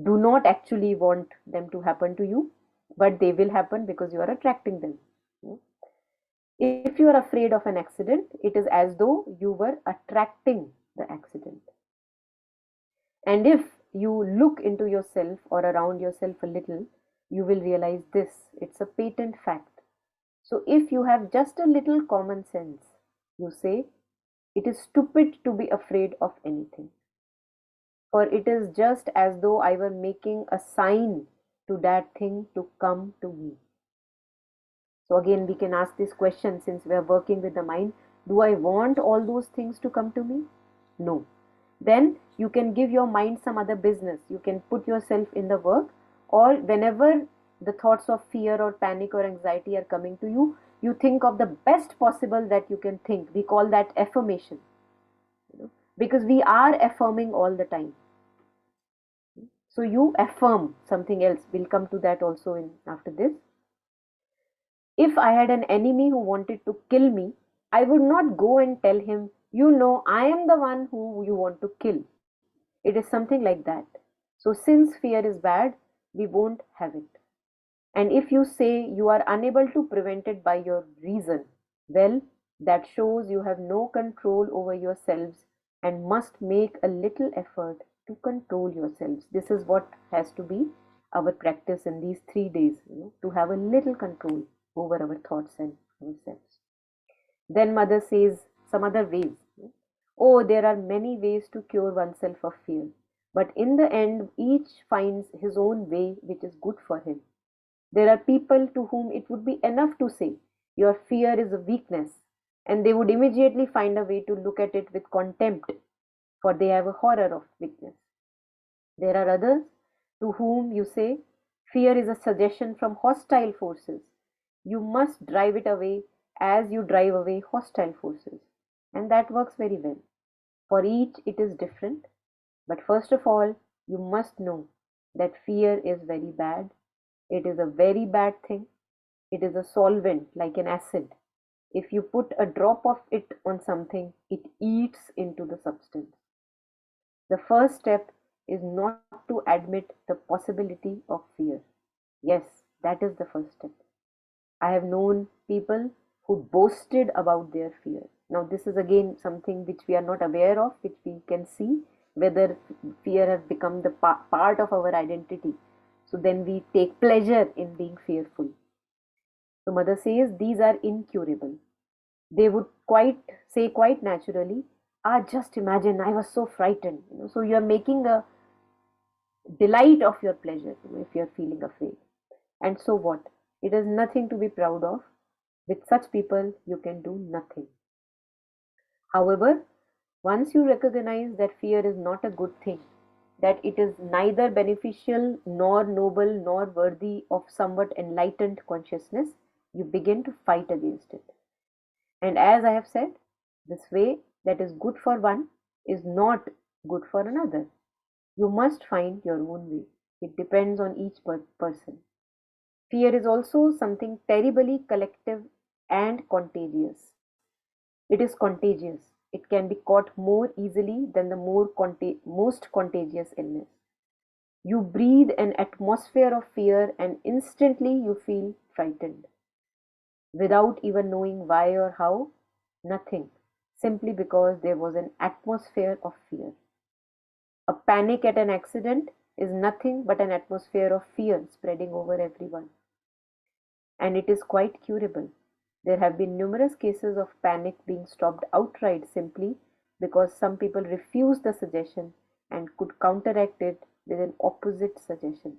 do not actually want them to happen to you, but they will happen because you are attracting them. If you are afraid of an accident, it is as though you were attracting the accident. And if you look into yourself or around yourself a little, you will realize this. It's a patent fact. So if you have just a little common sense, you say, it is stupid to be afraid of anything. For it is just as though I were making a sign to that thing to come to me. So again, we can ask this question, since we are working with the mind, do I want all those things to come to me? No. Then you can give your mind some other business. You can put yourself in the work, or whenever the thoughts of fear or panic or anxiety are coming to you, you think of the best possible that you can think. We call that affirmation, because we are affirming all the time. So you affirm something else. We'll come to that also in after this. If I had an enemy who wanted to kill me, I would not go and tell him, I am the one who you want to kill. It is something like that. So since fear is bad, we won't have it. And if you say you are unable to prevent it by your reason, well, that shows you have no control over yourselves and must make a little effort to control yourselves. This is what has to be our practice in these 3 days, to have a little control over our thoughts and ourselves. Then mother says some other ways. Oh, there are many ways to cure oneself of fear, but in the end, each finds his own way which is good for him. There are people to whom it would be enough to say, your fear is a weakness, and they would immediately find a way to look at it with contempt, for they have a horror of weakness. There are others to whom you say, fear is a suggestion from hostile forces. You must drive it away as you drive away hostile forces. And that works very well. For each it is different. But first of all, you must know that fear is very bad. It is a very bad thing. It is a solvent like an acid. If you put a drop of it on something, it eats into the substance. The first step is not to admit the possibility of fear. Yes, that is the first step. I have known people who boasted about their fear. Now, this is again something which we are not aware of, which we can see whether fear has become the part of our identity. So then we take pleasure in being fearful. So mother says these are incurable. They would say quite naturally, just imagine, I was so frightened. So you are making a delight of your pleasure, if you are feeling afraid. And so what? It is nothing to be proud of. With such people, you can do nothing. However, once you recognize that fear is not a good thing, that it is neither beneficial nor noble nor worthy of somewhat enlightened consciousness, you begin to fight against it. And as I have said, this way that is good for one is not good for another. You must find your own way. It depends on each person. Fear is also something terribly collective and contagious. It is contagious. It can be caught more easily than the most contagious illness. You breathe an atmosphere of fear and instantly you feel frightened. Without even knowing why or how, nothing, simply because there was an atmosphere of fear. A panic at an accident is nothing but an atmosphere of fear spreading over everyone. And it is quite curable. There have been numerous cases of panic being stopped outright simply because some people refused the suggestion and could counteract it with an opposite suggestion.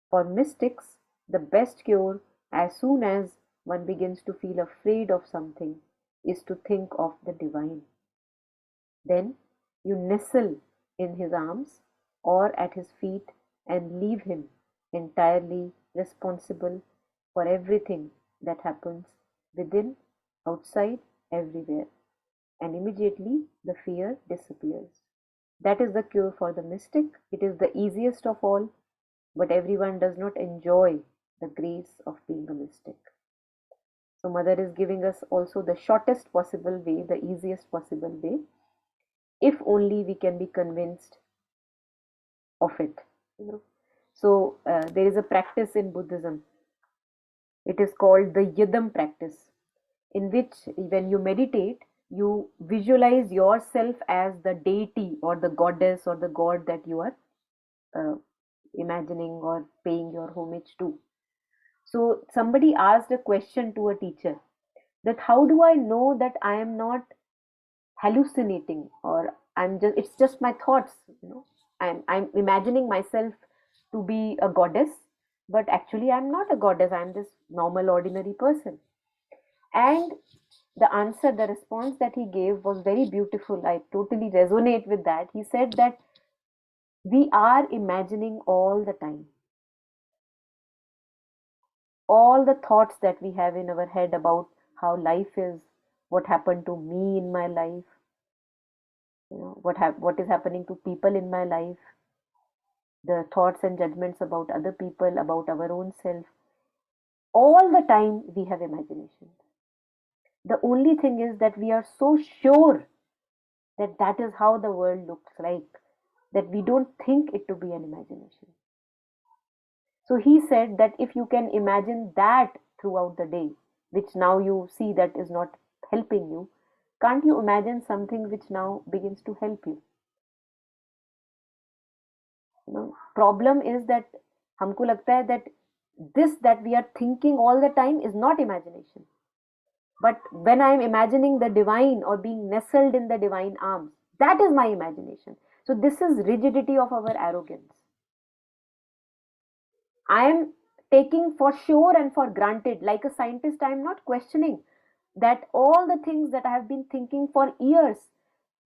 For mystics, the best cure, as soon as one begins to feel afraid of something, is to think of the divine. Then you nestle in his arms or at his feet and leave him entirely responsible for everything that happens within, outside, everywhere. And immediately the fear disappears. That is the cure for the mystic. It is the easiest of all, but everyone does not enjoy the grace of being a mystic. So Mother is giving us also the shortest possible way, the easiest possible way, if only we can be convinced of it. So there is a practice in Buddhism. It is called the Yidam practice, in which when you meditate, you visualize yourself as the deity or the goddess or the god that you are uh, imagining or paying your homage to. So somebody asked a question to a teacher, that how do I know that I am not hallucinating, or it's just my thoughts, I'm imagining myself to be a goddess, but actually I'm not a goddess, I'm this normal ordinary person. And the answer, the response that he gave was very beautiful. I totally resonate with that. He said that we are imagining all the time. All the thoughts that we have in our head about how life is, what happened to me in my life, what is happening to people in my life, the thoughts and judgments about other people, about our own self. All the time we have imagination. The only thing is that we are so sure that that is how the world looks like, that we don't think it to be an imagination. So he said that if you can imagine that throughout the day, which now you see that is not helping you, can't you imagine something which now begins to help you? Problem is that हमको लगता है that this that we are thinking all the time is not imagination. But when I am imagining the divine or being nestled in the divine arms, that is my imagination. So this is rigidity of our arrogance. I am taking for sure and for granted, like a scientist, I am not questioning that all the things that I have been thinking for years,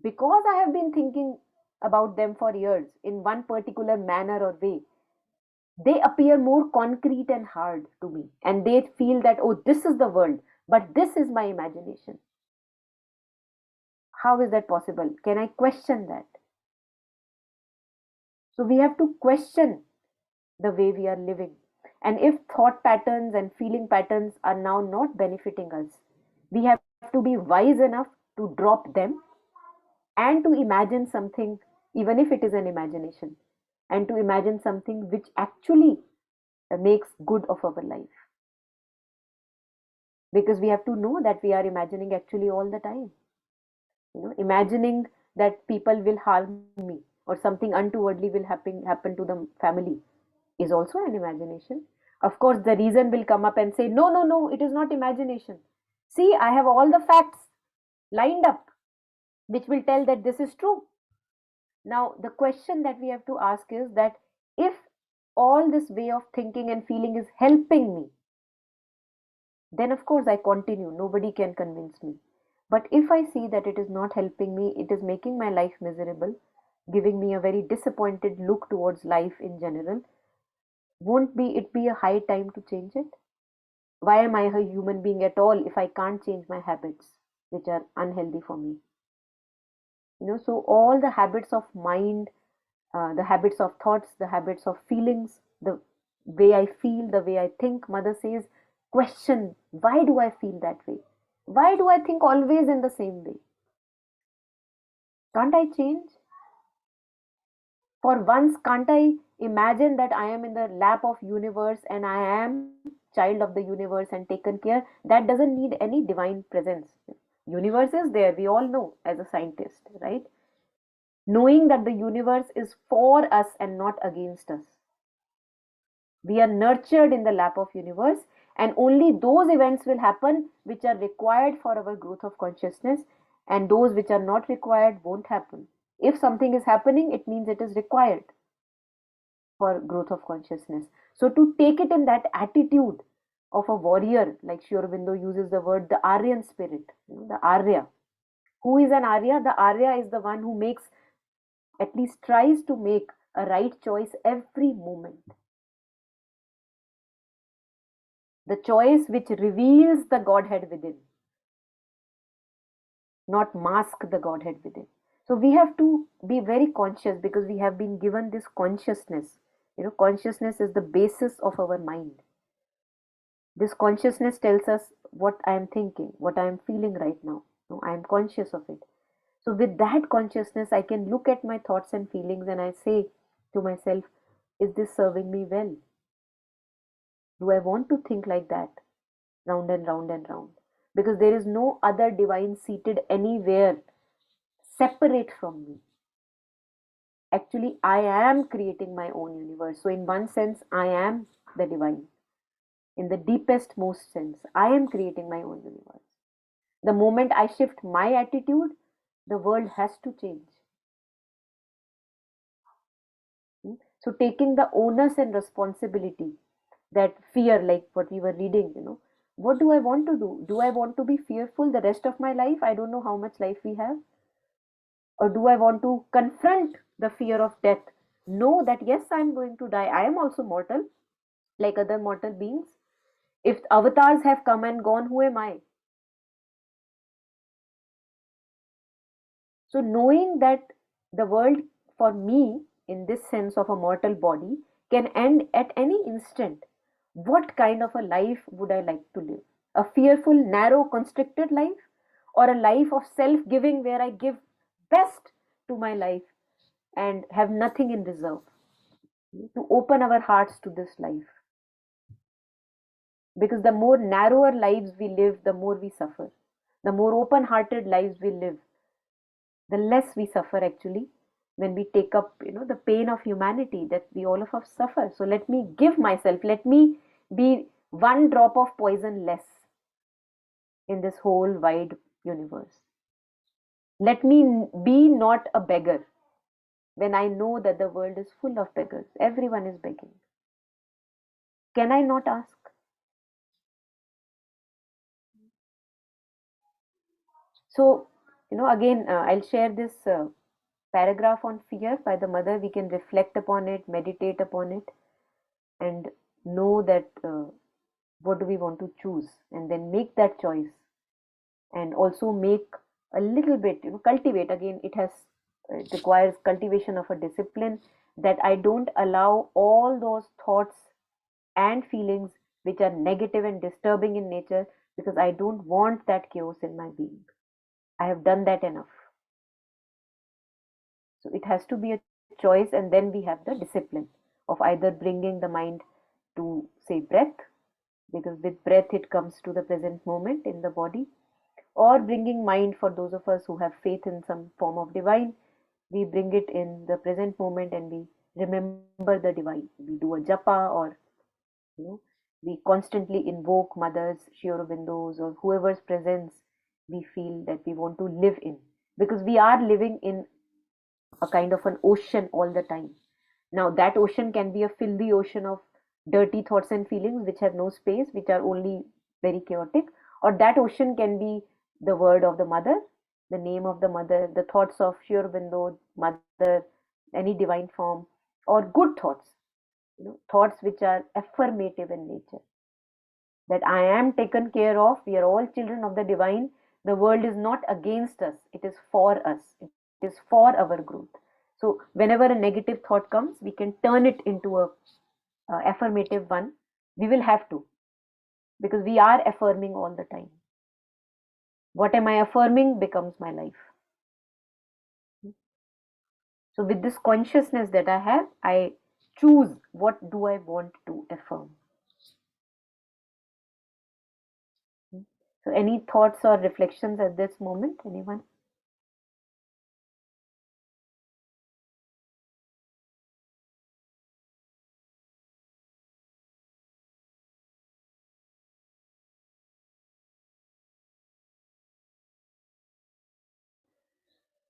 because I have been thinking about them for years in one particular manner or way, they appear more concrete and hard to me. And they feel that, oh, this is the world, but this is my imagination. How is that possible? Can I question that? So we have to question the way we are living. And if thought patterns and feeling patterns are now not benefiting us, we have to be wise enough to drop them and to imagine something, even if it is an imagination, and to imagine something which actually makes good of our life. Because we have to know that we are imagining actually all the time. Imagining that people will harm me or something untowardly will happen to the family is also an imagination. Of course, the reason will come up and say, no, no, no, it is not imagination. See, I have all the facts lined up, which will tell that this is true. Now, the question that we have to ask is that if all this way of thinking and feeling is helping me, then of course I continue. Nobody can convince me. But if I see that it is not helping me, it is making my life miserable, giving me a very disappointed look towards life in general, won't it be a high time to change it? Why am I a human being at all if I can't change my habits, which are unhealthy for me? So all the habits of mind, the habits of thoughts, the habits of feelings, the way I feel, the way I think, mother says, question, why do I feel that way? Why do I think always in the same way? Can't I change? For once, can't I imagine that I am in the lap of universe and I am child of the universe and taken care? That doesn't need any divine presence. Universe is there, we all know as a scientist, right? Knowing that the universe is for us and not against us. We are nurtured in the lap of universe, and only those events will happen which are required for our growth of consciousness, and those which are not required won't happen. If something is happening, it means it is required for growth of consciousness. So to take it in that attitude of a warrior, like Sri Aurobindo uses the word, the Aryan spirit, the Arya. Who is an Arya? The Arya is the one who makes, at least tries to make, a right choice every moment. The choice which reveals the Godhead within, not mask the Godhead within. So we have to be very conscious because we have been given this consciousness. Consciousness is the basis of our mind. This consciousness tells us what I am thinking, what I am feeling right now. I am conscious of it. So with that consciousness, I can look at my thoughts and feelings and I say to myself, is this serving me well? Do I want to think like that? Round and round and round. Because there is no other divine seated anywhere separate from me. Actually, I am creating my own universe. So in one sense, I am the divine. In the deepest, most sense, I am creating my own universe. The moment I shift my attitude, the world has to change. So taking the onus and responsibility, that fear, like what we were reading, what do I want to do? Do I want to be fearful the rest of my life? I don't know how much life we have. Or do I want to confront the fear of death? Know that yes, I am going to die. I am also mortal, like other mortal beings. If avatars have come and gone, who am I? So knowing that the world for me, in this sense of a mortal body, can end at any instant, what kind of a life would I like to live? A fearful, narrow, constricted life, or a life of self-giving where I give best to my life and have nothing in reserve? To open our hearts to this life. Because the more narrower lives we live, the more we suffer. The more open-hearted lives we live, the less we suffer actually when we take up the pain of humanity that we all of us suffer. So let me give myself, let me be one drop of poison less in this whole wide universe. Let me be not a beggar when I know that the world is full of beggars. Everyone is begging. Can I not ask? So again, I'll share this paragraph on fear by the mother. We can reflect upon it, meditate upon it, and know that what do we want to choose, and then make that choice, and also make a little bit, cultivate. Again, it requires cultivation of a discipline, that I don't allow all those thoughts and feelings which are negative and disturbing in nature, because I don't want that chaos in my being. I have done that enough. So it has to be a choice, and then we have the discipline of either bringing the mind to, say, breath, because with breath it comes to the present moment in the body, or bringing mind, for those of us who have faith in some form of divine, we bring it in the present moment and we remember the divine. We do a japa, or we constantly invoke mothers, Sri Aurobindos, or whoever's presence we feel that we want to live in, because we are living in a kind of an ocean all the time. Now that ocean can be a filthy ocean of dirty thoughts and feelings which have no space, which are only very chaotic, or that ocean can be the word of the mother, the name of the mother, the thoughts of Sri Aurobindo, mother, any divine form, or good thoughts, thoughts which are affirmative in nature. That I am taken care of, we are all children of the divine, the world is not against us, it is for us, it is for our growth. So whenever a negative thought comes, we can turn it into a affirmative one. We will have to, because we are affirming all the time. What am I affirming becomes my life. So with this consciousness that I have, I choose what do I want to affirm. So any thoughts or reflections at this moment, anyone?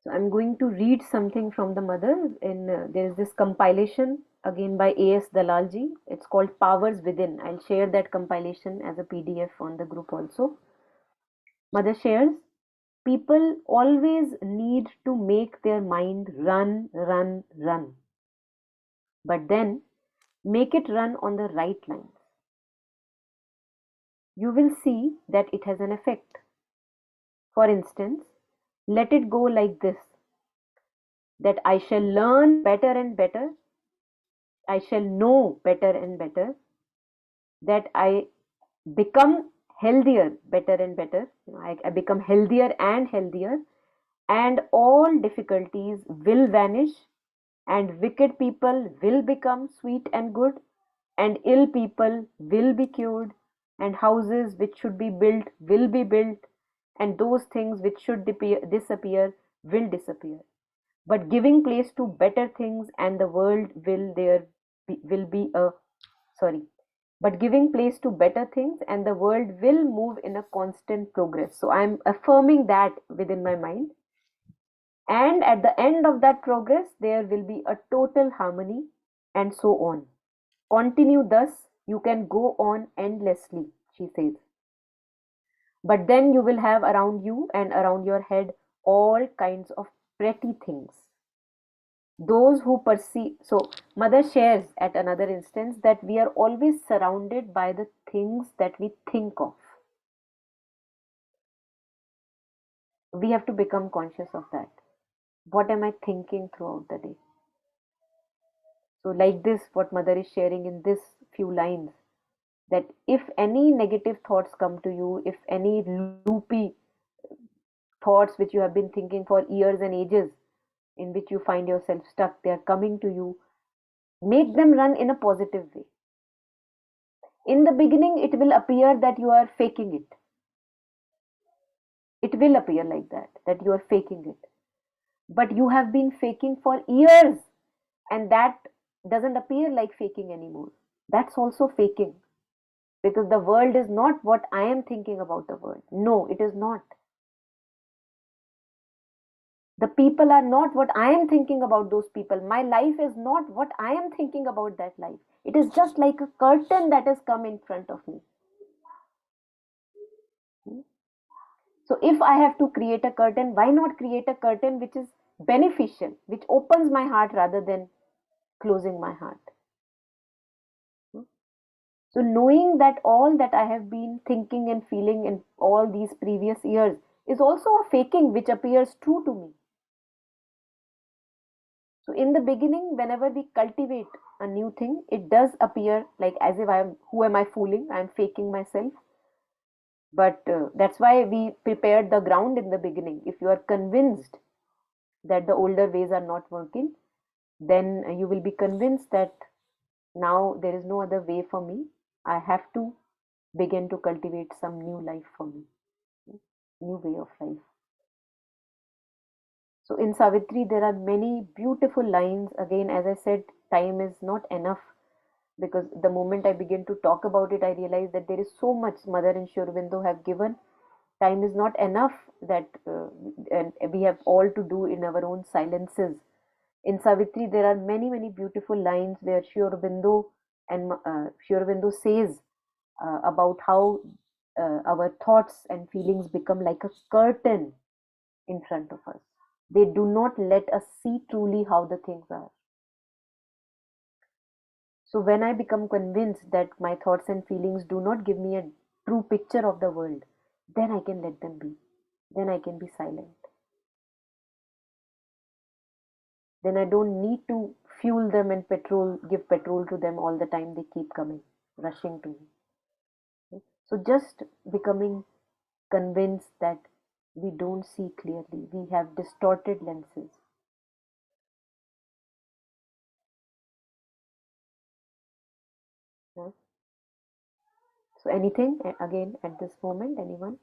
So I'm going to read something from the mother. There is this compilation again by A.S. Dalalji. It's called Powers Within. I'll share that compilation as a PDF on the group also. Mother shares, people always need to make their mind run, run, run. But then make it run on the right lines. You will see that it has an effect. For instance, let it go like this, that I shall learn better and better, I shall know better and better, that I become healthier better and better, I become healthier, and all difficulties will vanish, and wicked people will become sweet and good, and ill people will be cured, and houses which should be built will be built, and those things which should disappear will disappear. But giving place to better things, and the world will be a sorry but giving place to better things, and the world will move in a constant progress. So I'm affirming that within my mind, and at the end of that progress there will be a total harmony, and so on. Continue thus, you can go on endlessly, she says. But then you will have around you and around your head all kinds of pretty things. Those who perceive, so mother shares at another instance that we are always surrounded by the things that we think of. We have to become conscious of that. What am I thinking throughout the day? So like this, what mother is sharing in this few lines, that if any negative thoughts come to you, if any loopy thoughts which you have been thinking for years and ages, in which you find yourself stuck, they are coming to you, make them run in a positive way. In the beginning, it will appear that you are faking it. It will appear like that you are faking it. But you have been faking for years, and that doesn't appear like faking anymore. That's also faking. Because the world is not what I am thinking about the world. No, it is not. The people are not what I am thinking about those people. My life is not what I am thinking about that life. It is just like a curtain that has come in front of me. So if I have to create a curtain, why not create a curtain which is beneficial, which opens my heart rather than closing my heart? So knowing that all that I have been thinking and feeling in all these previous years is also a faking which appears true to me. So in the beginning, whenever we cultivate a new thing, it does appear like as if who am I fooling? I'm faking myself. But that's why we prepared the ground in the beginning. If you are convinced that the older ways are not working, then you will be convinced that now there is no other way for me. I have to begin to cultivate some new life for me, new way of life. So in Savitri, there are many beautiful lines. Again, as I said, time is not enough, because the moment I begin to talk about it, I realize that there is so much Mother and Sri Aurobindo have given. Time is not enough, that and we have all to do in our own silences. In Savitri, there are many, many beautiful lines where Sri Aurobindo says about how our thoughts and feelings become like a curtain in front of us. They do not let us see truly how the things are. So when I become convinced that my thoughts and feelings do not give me a true picture of the world, then I can let them be. Then I can be silent. Then I don't need to fuel them and give petrol to them all the time. They keep coming, rushing to me. So just becoming convinced that we don't see clearly. We have distorted lenses. Yeah. So anything again at this moment, anyone?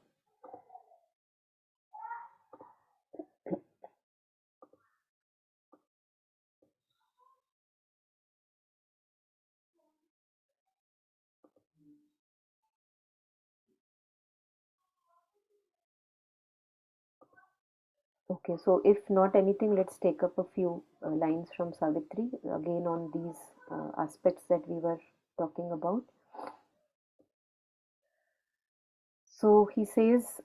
Okay, so if not anything, let's take up a few lines from Savitri again on these aspects that we were talking about. So he says,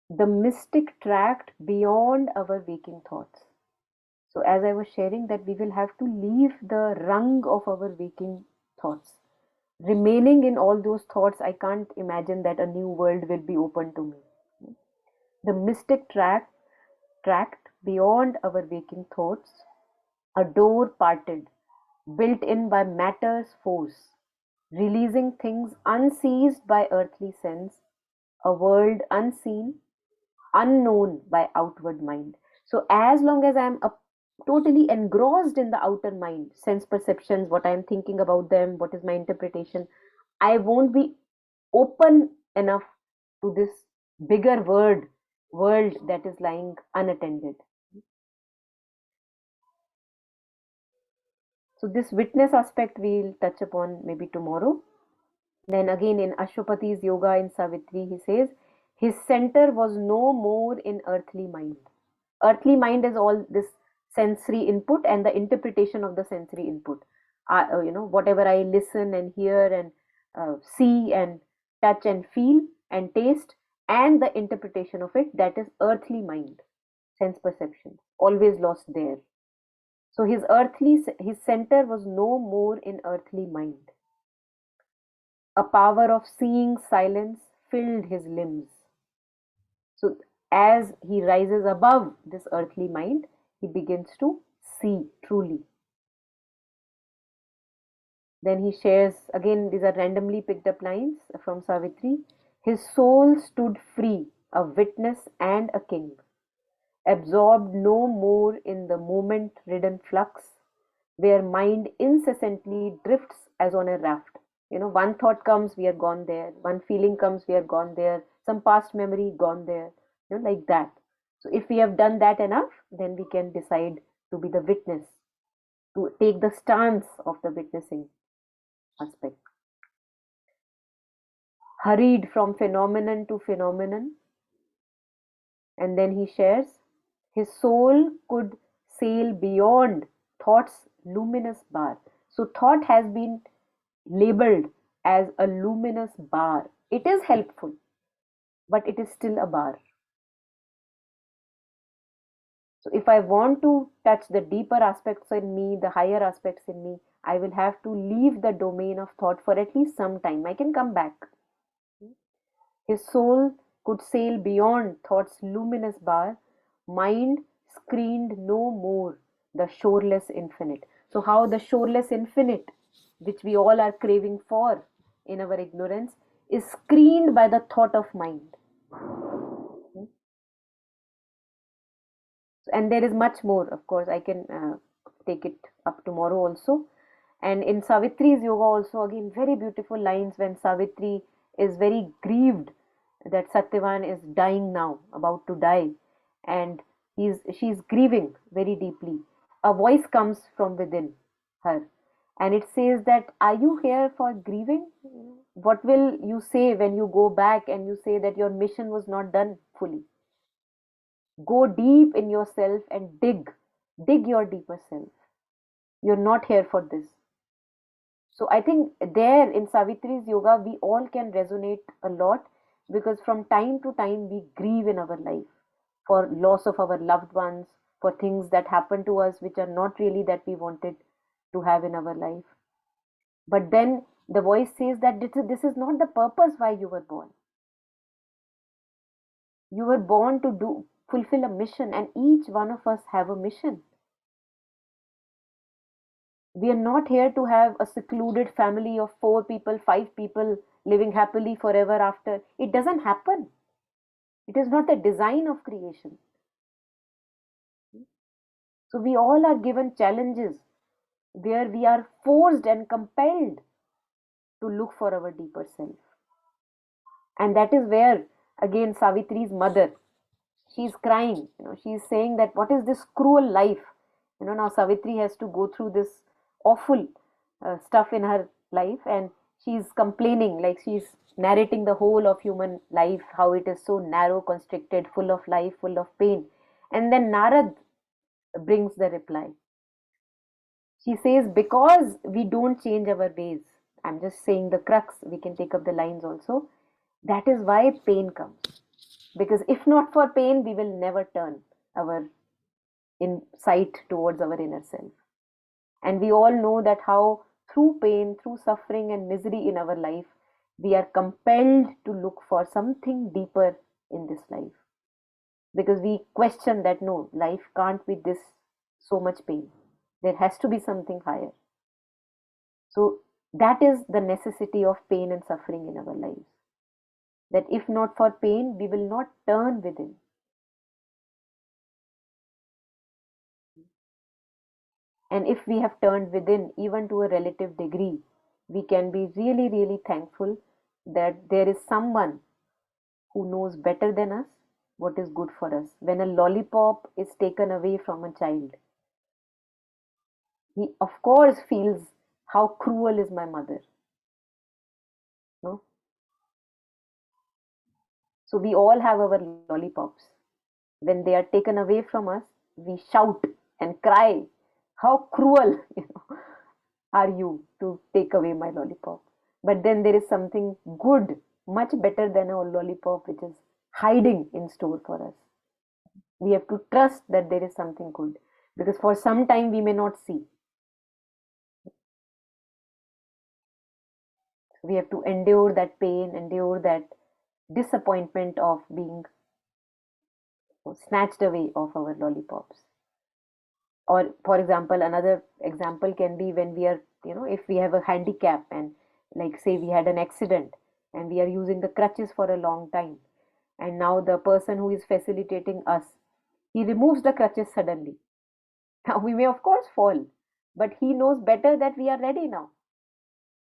the mystic tract beyond our waking thoughts. So as I was sharing that we will have to leave the rung of our waking thoughts. Remaining in all those thoughts, I can't imagine that a new world will be open to me. The mystic tract beyond our waking thoughts, a door parted, built in by matter's force, releasing things unseized by earthly sense, a world unseen, unknown by outward mind. So as long as I'm totally engrossed in the outer mind, sense perceptions, what I'm thinking about them, what is my interpretation, I won't be open enough to this bigger world that is lying unattended. So this witness aspect we'll touch upon maybe tomorrow. Then again in Ashwapati's yoga in Savitri, he says, his center was no more in earthly mind. Earthly mind is all this sensory input and the interpretation of the sensory input. Whatever I listen and hear and see and touch and feel and taste, and the interpretation of it, that is earthly mind, sense perception, always lost there. So his center was no more in earthly mind. A power of seeing silence filled his limbs. So as he rises above this earthly mind, he begins to see truly. Then he shares, again, these are randomly picked up lines from Savitri. His soul stood free, a witness and a king, absorbed no more in the moment-ridden flux, where mind incessantly drifts as on a raft. One thought comes, we are gone there. One feeling comes, we are gone there. Some past memory, gone there. Like that. So if we have done that enough, then we can decide to be the witness, to take the stance of the witnessing aspect. Hurried from phenomenon to phenomenon. And then he shares, his soul could sail beyond thought's luminous bar. So thought has been labeled as a luminous bar. It is helpful, but it is still a bar. So if I want to touch the deeper aspects in me, the higher aspects in me, I will have to leave the domain of thought for at least some time. I can come back. His soul could sail beyond thought's luminous bar. Mind screened no more the shoreless infinite. So how the shoreless infinite, which we all are craving for in our ignorance, is screened by the thought of mind. And there is much more, of course. I can take it up tomorrow also. And in Savitri's yoga also, again, very beautiful lines when Savitri is very grieved that Satyavan is dying now, about to die, and she's grieving very deeply. A voice comes from within her, and it says that, are you here for grieving? What will you say when you go back and you say that your mission was not done fully? Go deep in yourself and dig your deeper self. You're not here for this. So I think there in Savitri's yoga, we all can resonate a lot, because from time to time we grieve in our life for loss of our loved ones, for things that happen to us which are not really that we wanted to have in our life. But then the voice says that this is not the purpose why you were born. You were born to fulfill a mission, and each one of us have a mission. We are not here to have a secluded family of 4 people, 5 people living happily forever after. It doesn't happen. It is not the design of creation. So we all are given challenges where we are forced and compelled to look for our deeper self. And that is where, again, Savitri's mother, she's crying, she's saying that what is this cruel life? Now Savitri has to go through this awful stuff in her life, and she's complaining, like she's narrating the whole of human life, how it is so narrow, constricted, full of life, full of pain. And then Narad brings the reply. She says, because we don't change our ways, I'm just saying the crux, we can take up the lines also, that is why pain comes. Because if not for pain, we will never turn our insight towards our inner self. And we all know that how through pain, through suffering and misery in our life, we are compelled to look for something deeper in this life. Because we question that no, life can't be this so much pain. There has to be something higher. So that is the necessity of pain and suffering in our lives. That if not for pain, we will not turn within. And if we have turned within, even to a relative degree, we can be really, really thankful that there is someone who knows better than us what is good for us. When a lollipop is taken away from a child, he of course feels how cruel is my mother. No? So we all have our lollipops. When they are taken away from us, we shout and cry, how cruel are you to take away my lollipop? But then there is something good, much better than a lollipop, which is hiding in store for us. We have to trust that there is something good, because for some time we may not see. We have to endure that pain, endure that disappointment of being snatched away of our lollipops. Or for example, another example can be when we are, if we have a handicap, and like say we had an accident and we are using the crutches for a long time, and now the person who is facilitating us, he removes the crutches suddenly. Now we may of course fall, but he knows better that we are ready now.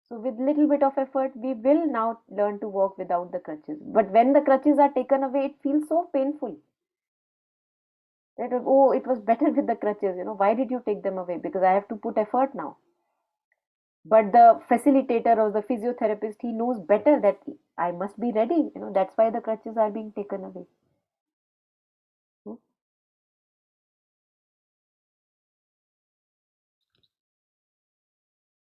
So with little bit of effort, we will now learn to walk without the crutches. But when the crutches are taken away, it feels so painful. That, oh, it was better with the crutches, why did you take them away? Because I have to put effort now. But the facilitator or the physiotherapist, he knows better that I must be ready, that's why the crutches are being taken away.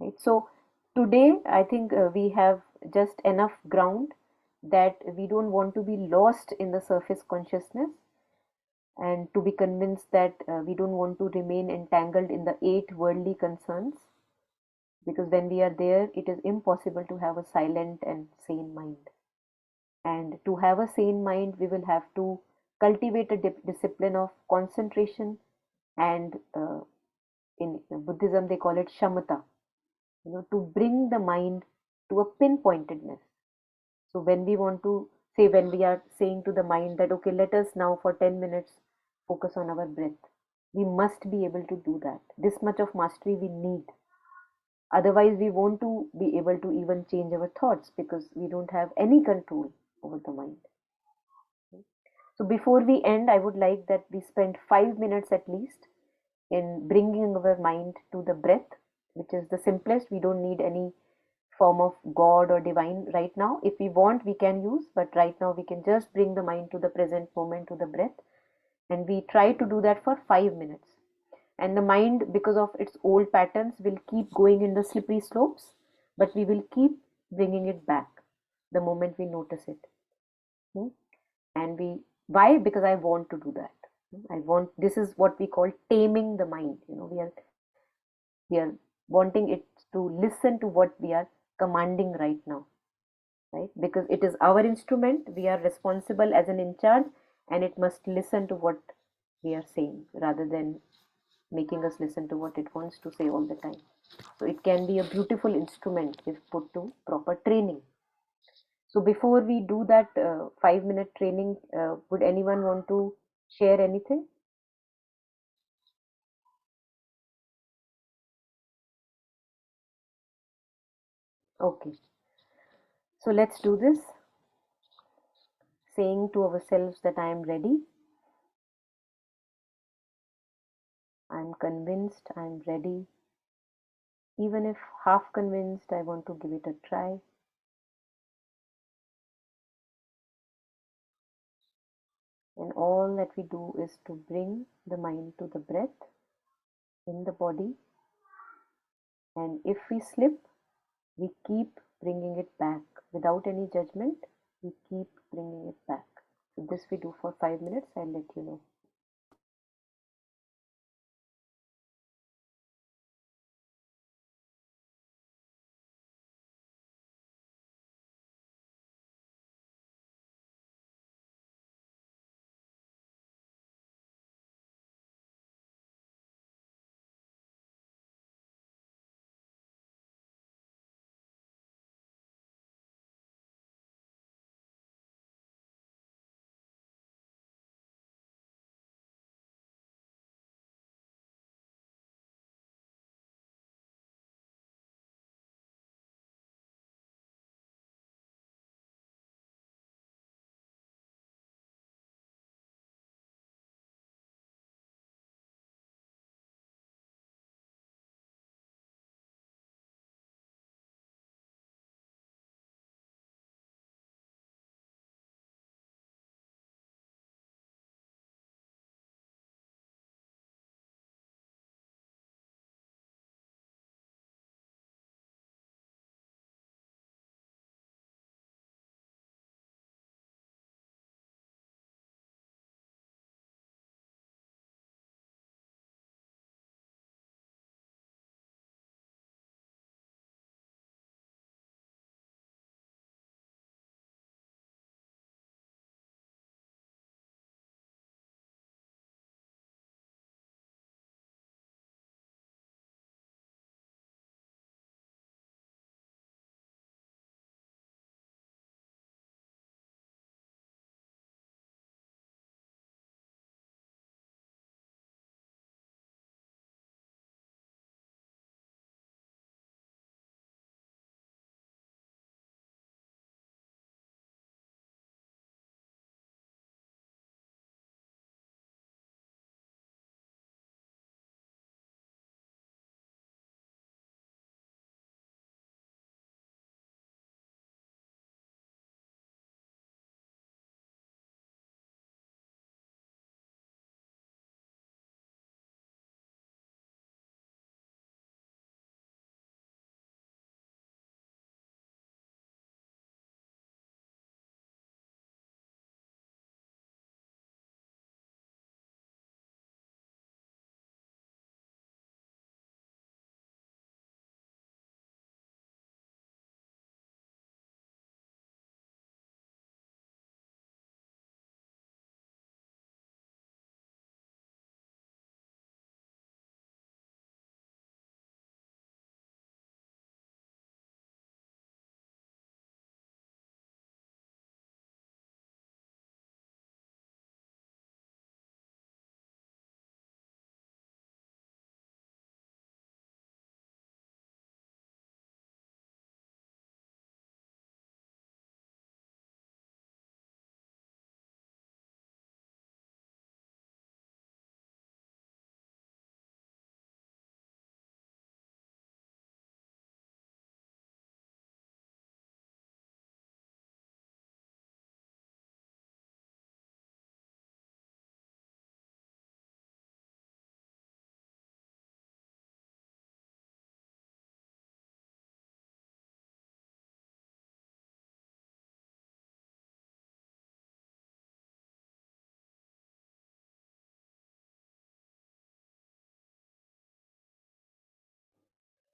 Right? So today, I think we have just enough ground that we don't want to be lost in the surface consciousness, and to be convinced that we don't want to remain entangled in the 8 worldly concerns, because when we are there, it is impossible to have a silent and sane mind. And to have a sane mind, we will have to cultivate a discipline of concentration, and in Buddhism they call it shamatha, to bring the mind to a pinpointedness. So when we want to say, when we are saying to the mind that, okay, let us now for 10 minutes focus on our breath, we must be able to do that. This much of mastery we need. Otherwise, we won't to be able to even change our thoughts, because we don't have any control over the mind. So before we end, I would like that we spend 5 minutes at least in bringing our mind to the breath, which is the simplest. We don't need any form of God or divine right now. If we want, we can use, but right now we can just bring the mind to the present moment, to the breath. And we try to do that for 5 minutes. And the mind, because of its old patterns, will keep going in the slippery slopes, but we will keep bringing it back the moment we notice it. And we Why? Because I want to do that. This is what we call taming the mind. We are wanting it to listen to what we are commanding right now, right? Because it is our instrument, we are responsible as an in charge, and it must listen to what we are saying rather than making us listen to what it wants to say all the time. So it can be a beautiful instrument if put to proper training. So before we do that 5-minute training, would anyone want to share anything? Okay, so let's do this. Saying to ourselves that I am ready, I am convinced, I am ready. Even if half convinced, I want to give it a try. And all that we do is to bring the mind to the breath in the body. And if we slip, we keep bringing it back without any judgment. We keep bringing it back. So this we do for 5 minutes. I'll let you know.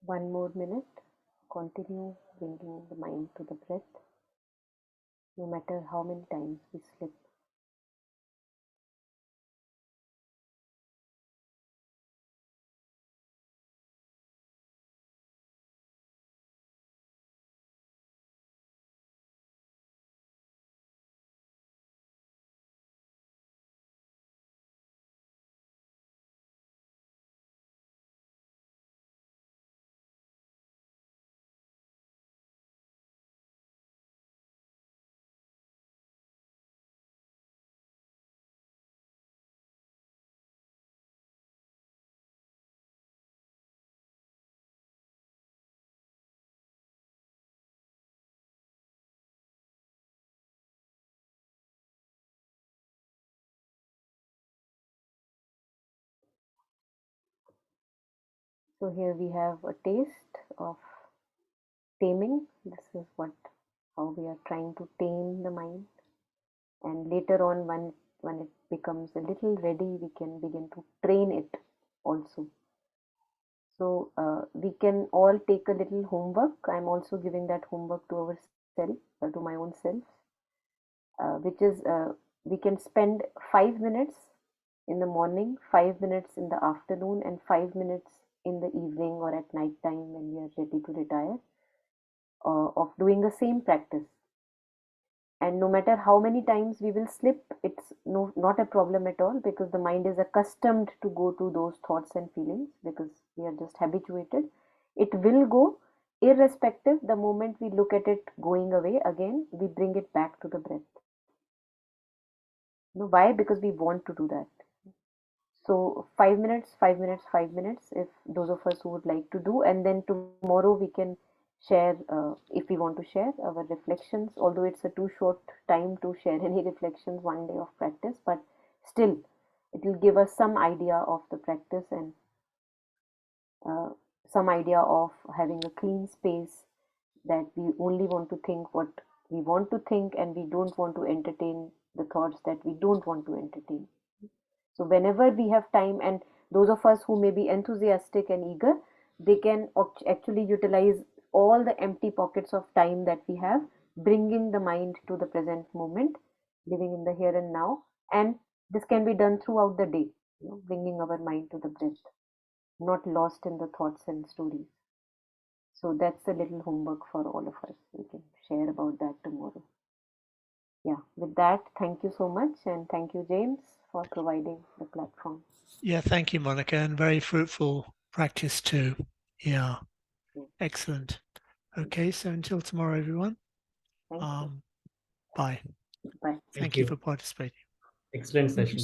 One more minute. Continue bringing the mind to the breath, no matter how many times we slip. So here we have a taste of taming. This is how we are trying to tame the mind. And later on, when it becomes a little ready, we can begin to train it also. So we can all take a little homework. I'm also giving that homework to ourselves, to my own self, which is we can spend 5 minutes in the morning, 5 minutes in the afternoon, and 5 minutes in the evening or at night time when we are ready to retire, of doing the same practice. And no matter how many times we will slip, it's not a problem at all, because the mind is accustomed to go to those thoughts and feelings, because we are just habituated. It will go irrespective. The moment we look at it going away again, we bring it back to the breath. Why? Because we want to do that. So 5 minutes, 5 minutes, 5 minutes, if those of us who would like to do, and then tomorrow we can share, if we want to share our reflections, although it's a too short time to share any reflections, one day of practice, but still it will give us some idea of the practice, and some idea of having a clean space, that we only want to think what we want to think, and we don't want to entertain the thoughts that we don't want to entertain. So whenever we have time, and those of us who may be enthusiastic and eager, they can actually utilize all the empty pockets of time that we have, bringing the mind to the present moment, living in the here and now. And this can be done throughout the day, bringing our mind to the breath, not lost in the thoughts and stories. So that's a little homework for all of us. We can share about that tomorrow. Yeah, with that, thank you so much, and thank you, James, for providing the platform. Yeah, thank you, Monica, and very fruitful practice too. Yeah, excellent. Okay, so until tomorrow, everyone. Thank you. Bye. Bye. Thank you for participating. Excellent session.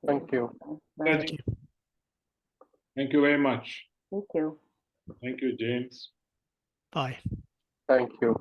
Thank you. Bye. Thank you. Thank you very much. Thank you. Thank you, James. Bye. Thank you.